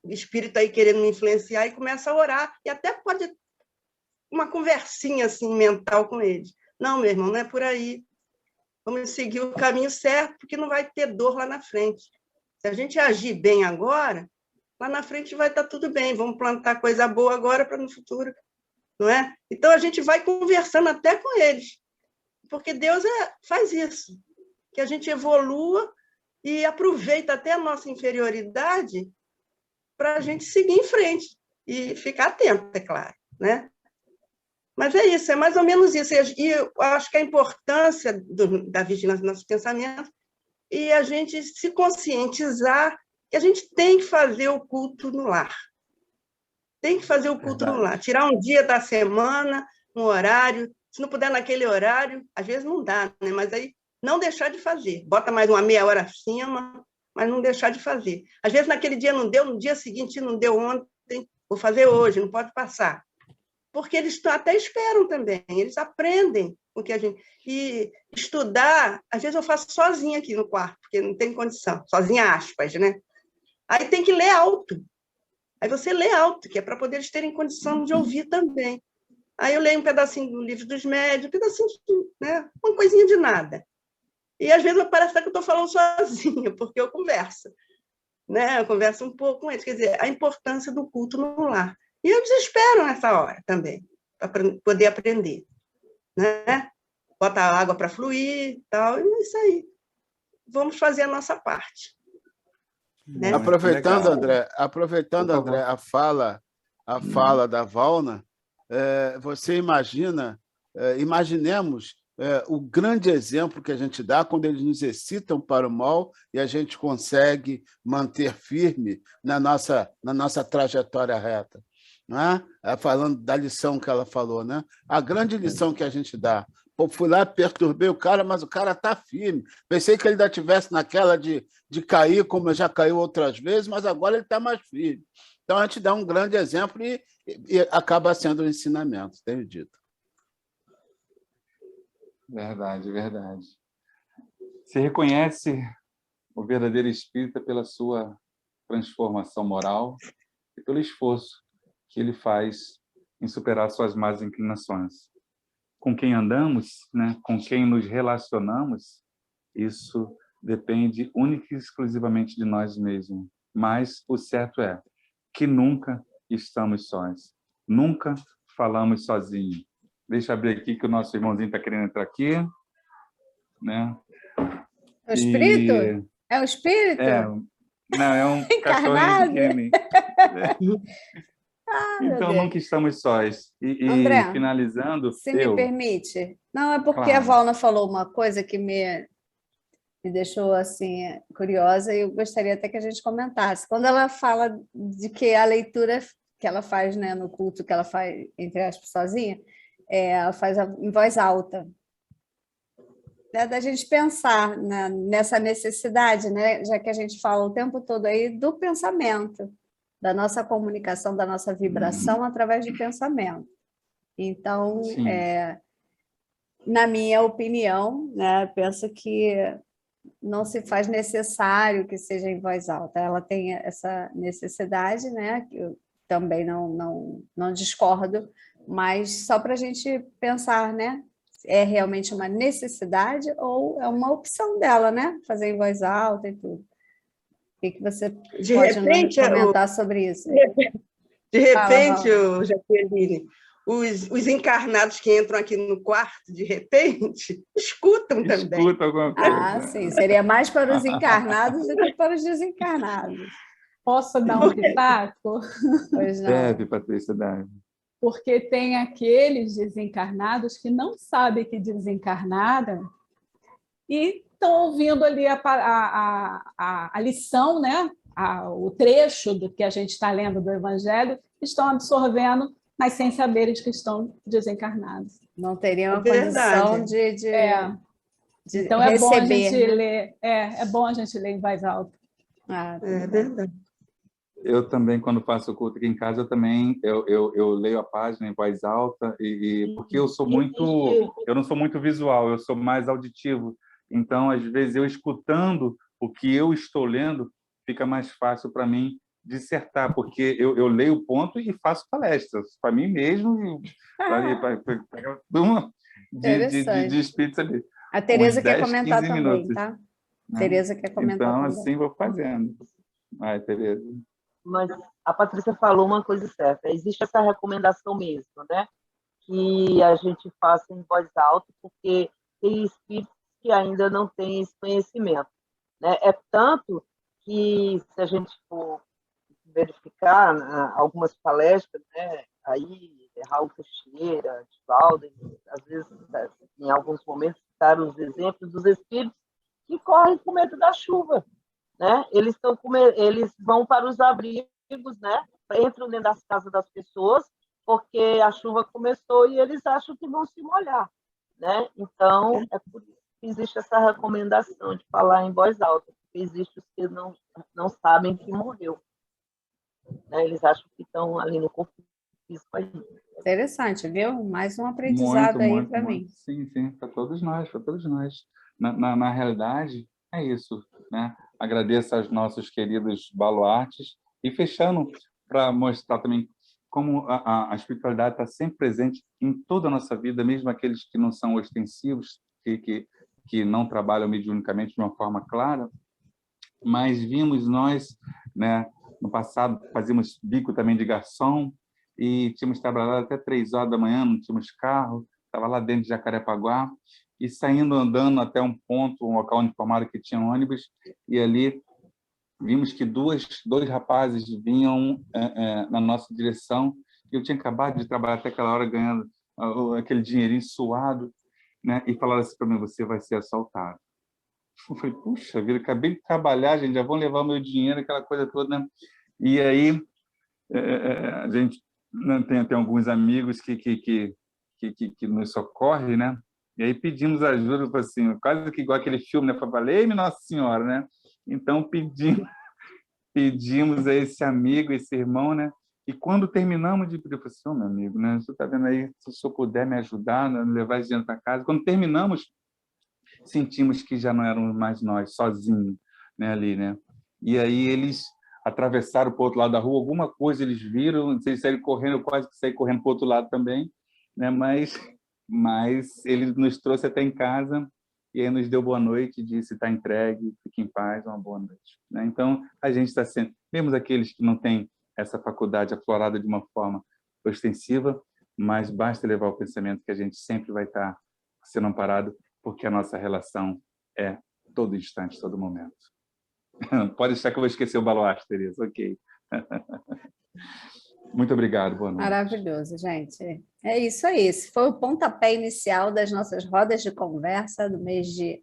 [SPEAKER 3] espírito aí querendo me influenciar e começa a orar, e até pode uma conversinha assim, mental com eles. Não, meu irmão, não é por aí. Vamos seguir o caminho certo, porque não vai ter dor lá na frente. Se a gente agir bem agora, lá na frente vai estar tudo bem. Vamos plantar coisa boa agora para no futuro, não é? Então, a gente vai conversando até com eles, porque Deus faz isso, que a gente evolua e aproveita até a nossa inferioridade para a gente seguir em frente e ficar atento, é claro, né? Mas é isso, é mais ou menos isso. E eu acho que a importância da vigilância dos nossos pensamentos e a gente se conscientizar que a gente tem que fazer o culto no lar. Tem que fazer o culto no lar. Tirar um dia da semana, um horário. Se não puder naquele horário, às vezes não dá, né? Mas aí não deixar de fazer. Bota mais uma meia hora acima, mas não deixar de fazer. Às vezes naquele dia não deu, no dia seguinte não deu ontem, vou fazer hoje, não pode passar. Porque eles até esperam também, eles aprendem o que a gente... E estudar, às vezes eu faço sozinha aqui no quarto, porque não tem condição, sozinha aspas, né? Aí tem que ler alto. Aí você lê alto, que é para poder eles terem condição de ouvir também. Aí eu leio um pedacinho do Livro dos Médiuns, um pedacinho, né? Uma coisinha de nada. E às vezes parece que eu estou falando sozinha, porque eu converso, né? Eu converso um pouco com eles. Quer dizer, a importância do culto no lar. E eles esperam nessa hora também, para poder aprender, né? Bota a água para fluir e tal, e é isso aí. Vamos fazer a nossa parte. Né?
[SPEAKER 6] Aproveitando, André, a fala da Valna, você imaginemos o grande exemplo que a gente dá quando eles nos excitam para o mal e a gente consegue manter firme na nossa trajetória reta. Não é? Falando da lição que ela falou, né? A grande lição que a gente dá. Pô, fui lá, perturbei o cara, mas o cara está firme. Pensei que ele ainda estivesse naquela de cair, como já caiu outras vezes, mas agora ele está mais firme. Então, a gente dá um grande exemplo e acaba sendo um ensinamento, tenho dito.
[SPEAKER 4] Verdade, verdade. Se reconhece o verdadeiro espírita pela sua transformação moral e pelo esforço que ele faz em superar suas más inclinações. Com quem andamos, né, com quem nos relacionamos, isso depende única e exclusivamente de nós mesmos. Mas o certo é que nunca estamos sós. Nunca falamos sozinhos. Deixa eu abrir aqui que o nosso irmãozinho está querendo entrar aqui. Né?
[SPEAKER 1] É o espírito? É o espírito?
[SPEAKER 4] Não, é um cachorrinho pequenininho. Então, nunca estamos sós.
[SPEAKER 1] André,
[SPEAKER 4] finalizando...
[SPEAKER 1] Se me permite. Não, é porque a Valna falou uma coisa que me deixou assim, curiosa e eu gostaria até que a gente comentasse. Quando ela fala de que a leitura que ela faz, né, no culto que ela faz, entre aspas, sozinha, ela faz em voz alta. Da gente pensar nessa necessidade, né, já que a gente fala o tempo todo aí do pensamento, da nossa comunicação, da nossa vibração através do pensamento. Então, na minha opinião, né, penso que não se faz necessário que seja em voz alta. Ela tem essa necessidade, né, que eu também não discordo, mas só para a gente pensar, né, é realmente uma necessidade ou é uma opção dela, né, fazer em voz alta e tudo. O que você pode comentar sobre isso?
[SPEAKER 3] De repente, Jaqueline, os encarnados que entram aqui no quarto, de repente, escutam também.
[SPEAKER 4] Escutam alguma coisa.
[SPEAKER 1] Sim, seria mais para os encarnados do que para os desencarnados.
[SPEAKER 8] Posso dar um pitaco?
[SPEAKER 1] Pois não.
[SPEAKER 4] Deve, Patrícia, deve.
[SPEAKER 8] Porque tem aqueles desencarnados que não sabem que desencarnaram e estão ouvindo ali a lição, né? O trecho do que a gente está lendo do Evangelho, estão absorvendo, mas sem saberem que estão desencarnados.
[SPEAKER 1] Não teriam a
[SPEAKER 3] Verdade.
[SPEAKER 1] condição de
[SPEAKER 8] Então é bom a
[SPEAKER 1] receber,
[SPEAKER 8] gente
[SPEAKER 1] né?
[SPEAKER 8] ler, é bom a gente ler em voz alta.
[SPEAKER 1] Ah,
[SPEAKER 3] É verdade.
[SPEAKER 4] Eu também, quando faço o culto aqui em casa, eu leio a página em voz alta, porque eu não sou muito visual, eu sou mais auditivo. Então, às vezes, eu escutando o que eu estou lendo, fica mais fácil para mim dissertar, porque eu leio o ponto e faço palestras para mim mesmo, para turma de espíritos ali.
[SPEAKER 1] A Tereza
[SPEAKER 4] Uns
[SPEAKER 1] quer
[SPEAKER 4] 10,
[SPEAKER 1] comentar
[SPEAKER 4] 15
[SPEAKER 1] também,
[SPEAKER 4] minutos,
[SPEAKER 1] tá?
[SPEAKER 4] né?
[SPEAKER 1] Tereza quer comentar
[SPEAKER 4] Então,
[SPEAKER 1] também.
[SPEAKER 4] assim, vou fazendo. Vai, Tereza.
[SPEAKER 7] Mas a Patrícia falou uma coisa certa. Existe essa recomendação mesmo, né? Que a gente faça em voz alta, porque tem espíritos que ainda não têm esse conhecimento, né? É tanto que, se a gente for verificar algumas palestras, né? Aí, Raul Teixeira, Divaldo, às vezes, em alguns momentos, citaram os exemplos dos espíritos que correm com medo da chuva, né? Eles vão para os abrigos, né? Entram dentro das casas das pessoas, porque a chuva começou e eles acham que vão se molhar, né? Então, é por isso que existe essa recomendação de falar em voz alta, porque existe os que não sabem que morreu, né? Eles acham que estão ali no corpo físico ainda.
[SPEAKER 1] Interessante, viu? Mais um aprendizado aí para mim.
[SPEAKER 4] Sim, sim, para todos nós, para todos nós. Na realidade, é isso, né? Agradeço aos nossos queridos baluartes e fechando para mostrar também como a espiritualidade está sempre presente em toda a nossa vida, mesmo aqueles que não são ostensivos, que não trabalham mediunicamente de uma forma clara, mas vimos nós, né, no passado, fazíamos bico também de garçom e tínhamos trabalhado até 3 horas da manhã, não tínhamos carro, estava lá dentro de Jacarepaguá, e saindo andando até um ponto, um local onde informaram que tinha ônibus, e ali vimos que dois rapazes vinham na nossa direção. Eu tinha acabado de trabalhar até aquela hora, ganhando aquele dinheirinho suado, né? E falaram assim para mim: você vai ser assaltado. Eu falei: puxa vida, acabei de trabalhar, gente, já vão levar o meu dinheiro, aquela coisa toda, né? E aí a gente tem alguns amigos que nos socorrem, né? E aí pedimos ajuda, assim, quase que igual aquele filme, né? Falei, Nossa Senhora, né? Então pedimos a esse amigo, esse irmão, né? E quando terminamos de pedir, eu falei assim: meu amigo, né? Você está vendo aí, se o senhor puder me ajudar, né? Levar esse dinheiro para casa. Quando terminamos, sentimos que já não éramos mais nós, sozinhos, né? Ali, né? E aí eles atravessaram para o outro lado da rua, alguma coisa eles viram, não sei se saíram correndo, eu quase que saí correndo para o outro lado também, né? Mas ele nos trouxe até em casa e aí nos deu boa noite, disse: está entregue, fique em paz, uma boa noite, né? Então, a gente está sendo, mesmo aqueles que não têm essa faculdade aflorada de uma forma ostensiva, mas basta levar o pensamento que a gente sempre vai estar sendo amparado, porque a nossa relação é todo instante, todo momento. Pode deixar que eu vou esquecer o baluarte, Tereza, ok. Muito obrigado, boa noite.
[SPEAKER 1] Maravilhoso, gente. É isso aí. Esse foi o pontapé inicial das nossas rodas de conversa do mês de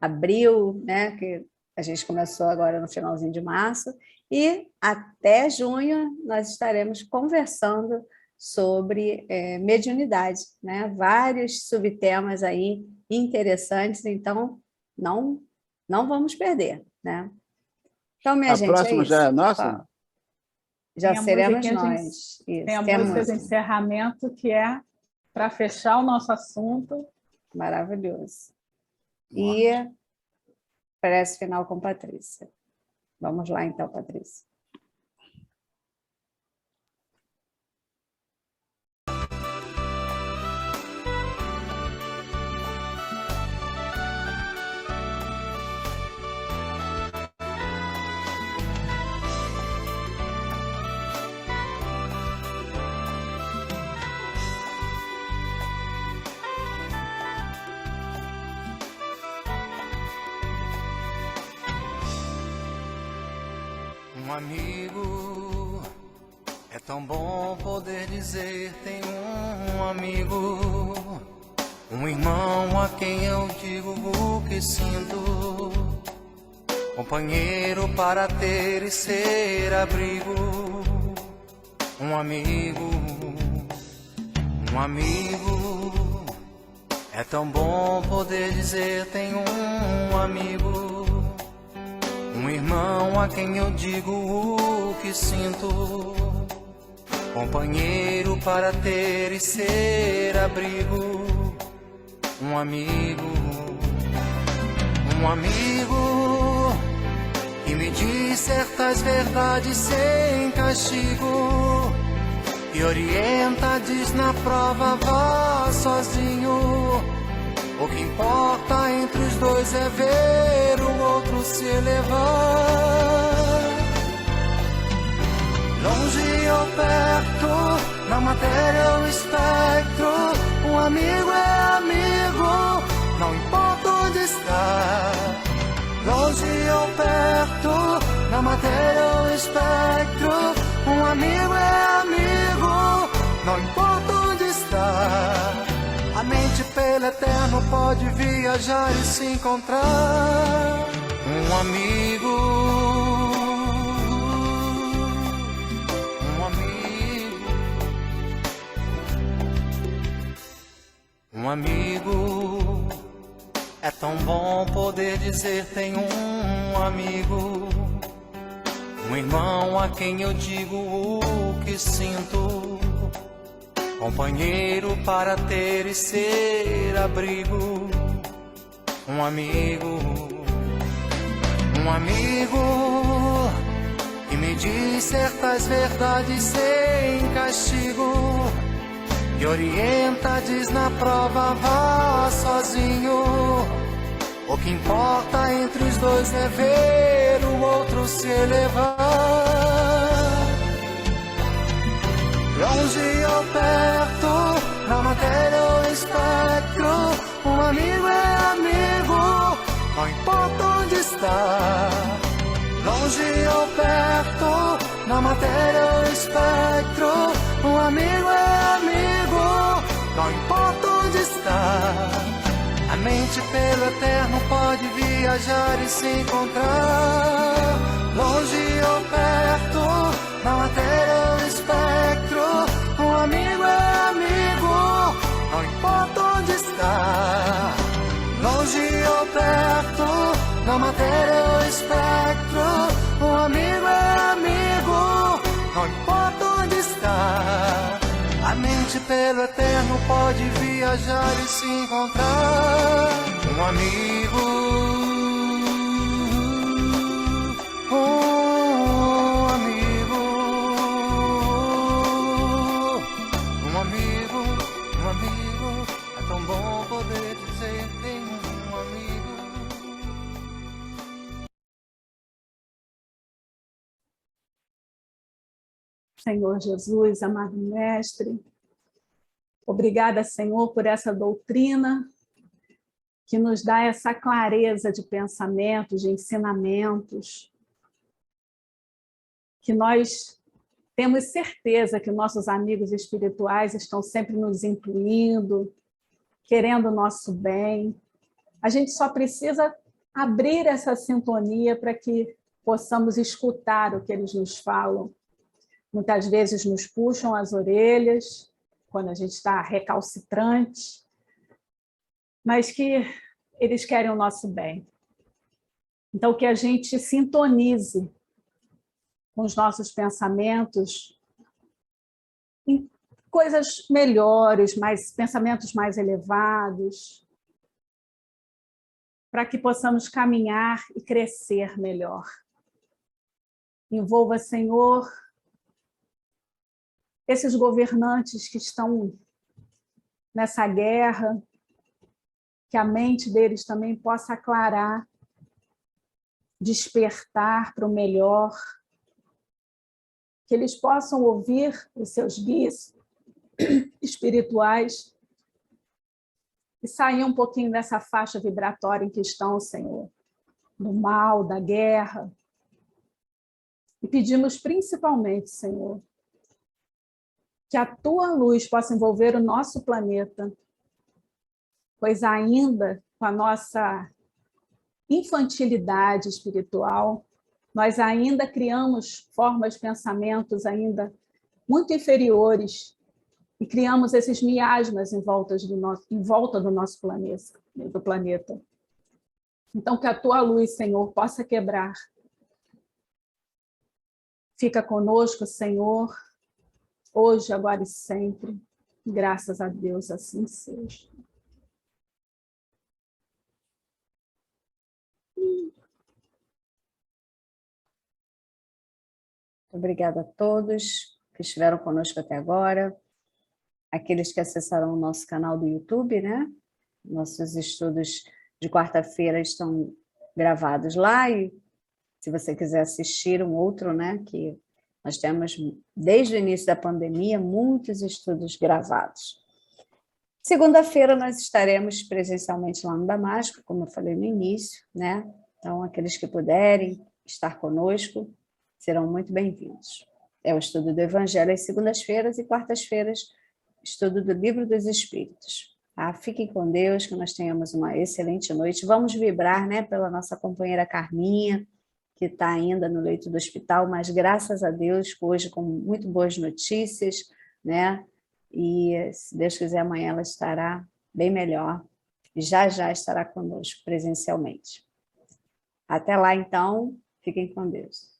[SPEAKER 1] abril, né? Que a gente começou agora no finalzinho de março, e até junho nós estaremos conversando sobre mediunidade, né? Vários subtemas aí interessantes, então não vamos perder, né? Então, minha gente,
[SPEAKER 6] próxima
[SPEAKER 1] é isso.
[SPEAKER 6] já é nossa?
[SPEAKER 1] Já
[SPEAKER 8] Tem a
[SPEAKER 1] seremos
[SPEAKER 8] musiquinha
[SPEAKER 1] nós.
[SPEAKER 8] Tem a
[SPEAKER 1] Isso,
[SPEAKER 8] música de encerramento, que é para fechar o nosso assunto.
[SPEAKER 1] Maravilhoso. E prece final com Patrícia. Vamos lá, então, Patrícia.
[SPEAKER 2] Uma
[SPEAKER 9] amigo, é tão bom poder dizer tenho um amigo, um irmão a quem eu digo o que sinto, companheiro para ter e ser abrigo, um amigo, um amigo. É tão bom poder dizer tenho um amigo, um irmão a quem eu digo o que sinto, companheiro para ter e ser abrigo, um amigo, um amigo que me diz certas verdades sem castigo, e orienta, diz na prova, vá sozinho. O que importa entre os dois é ver o outro se elevar. Longe ou perto, na matéria ou espectro, um amigo é amigo, não importa onde está. Longe ou perto, na matéria ou espectro, um amigo é amigo, não importa onde está. A mente pelo eterno pode viajar e se encontrar. Um amigo, um amigo, um amigo. É tão bom poder dizer tenho um amigo, um irmão a quem eu digo o que sinto, companheiro para ter e ser abrigo, um amigo, um amigo que me diz certas verdades sem castigo, que orienta, diz na prova, vá sozinho. O que importa entre os dois é ver o outro se elevar. Longe ou perto, na matéria ou espectro, um amigo é amigo, não importa onde está. Longe ou perto, na matéria ou espectro, um amigo é amigo, não importa onde está. A mente pelo eterno pode viajar e se encontrar. Longe ou perto, na matéria ou espectro, um amigo é amigo, não importa onde está. Longe ou perto, na matéria ou espectro, um amigo é amigo, não importa onde está. A mente pelo eterno pode viajar e se encontrar. Um amigo, um amigo, um amigo, um amigo. É tão bom poder dizer tenho um amigo.
[SPEAKER 8] Senhor Jesus, amado Mestre, obrigada, Senhor, por essa doutrina que nos dá essa clareza de pensamentos, de ensinamentos, que nós temos certeza que nossos amigos espirituais estão sempre nos incluindo, querendo o nosso bem. A gente só precisa abrir essa sintonia para que possamos escutar o que eles nos falam. Muitas vezes nos puxam as orelhas, quando a gente está recalcitrante, mas que eles querem o nosso bem. Então, que a gente sintonize com os nossos pensamentos em coisas melhores, pensamentos mais elevados, para que possamos caminhar e crescer melhor. Envolva, Senhor, esses governantes que estão nessa guerra, que a mente deles também possa aclarar, despertar para o melhor, que eles possam ouvir os seus guias espirituais e sair um pouquinho dessa faixa vibratória em que estão, Senhor, do mal, da guerra, E pedimos principalmente, Senhor, que a Tua luz possa envolver o nosso planeta, pois ainda com a nossa infantilidade espiritual, nós ainda criamos formas de pensamentos ainda muito inferiores e criamos esses miasmas em volta do nosso planeta. Então, que a Tua luz, Senhor, possa quebrar. Fica conosco, Senhor, hoje, agora e sempre. Graças a Deus, assim seja.
[SPEAKER 1] Obrigada a todos que estiveram conosco até agora, aqueles que acessaram o nosso canal do YouTube, né? Nossos estudos de quarta-feira estão gravados lá, e se você quiser assistir um outro, né? Que nós temos, desde o início da pandemia, muitos estudos gravados. Segunda-feira nós estaremos presencialmente lá no Damasco, como eu falei no início, né? Então, aqueles que puderem estar conosco, serão muito bem-vindos. É o estudo do Evangelho às segundas-feiras e quartas-feiras, estudo do Livro dos Espíritos. Tá? Fiquem com Deus, que nós tenhamos uma excelente noite. Vamos vibrar, né, pela nossa companheira Carminha, que está ainda no leito do hospital, mas graças a Deus, hoje com muito boas notícias, né? E se Deus quiser, amanhã ela estará bem melhor e já estará conosco presencialmente. Até lá, então, fiquem com Deus.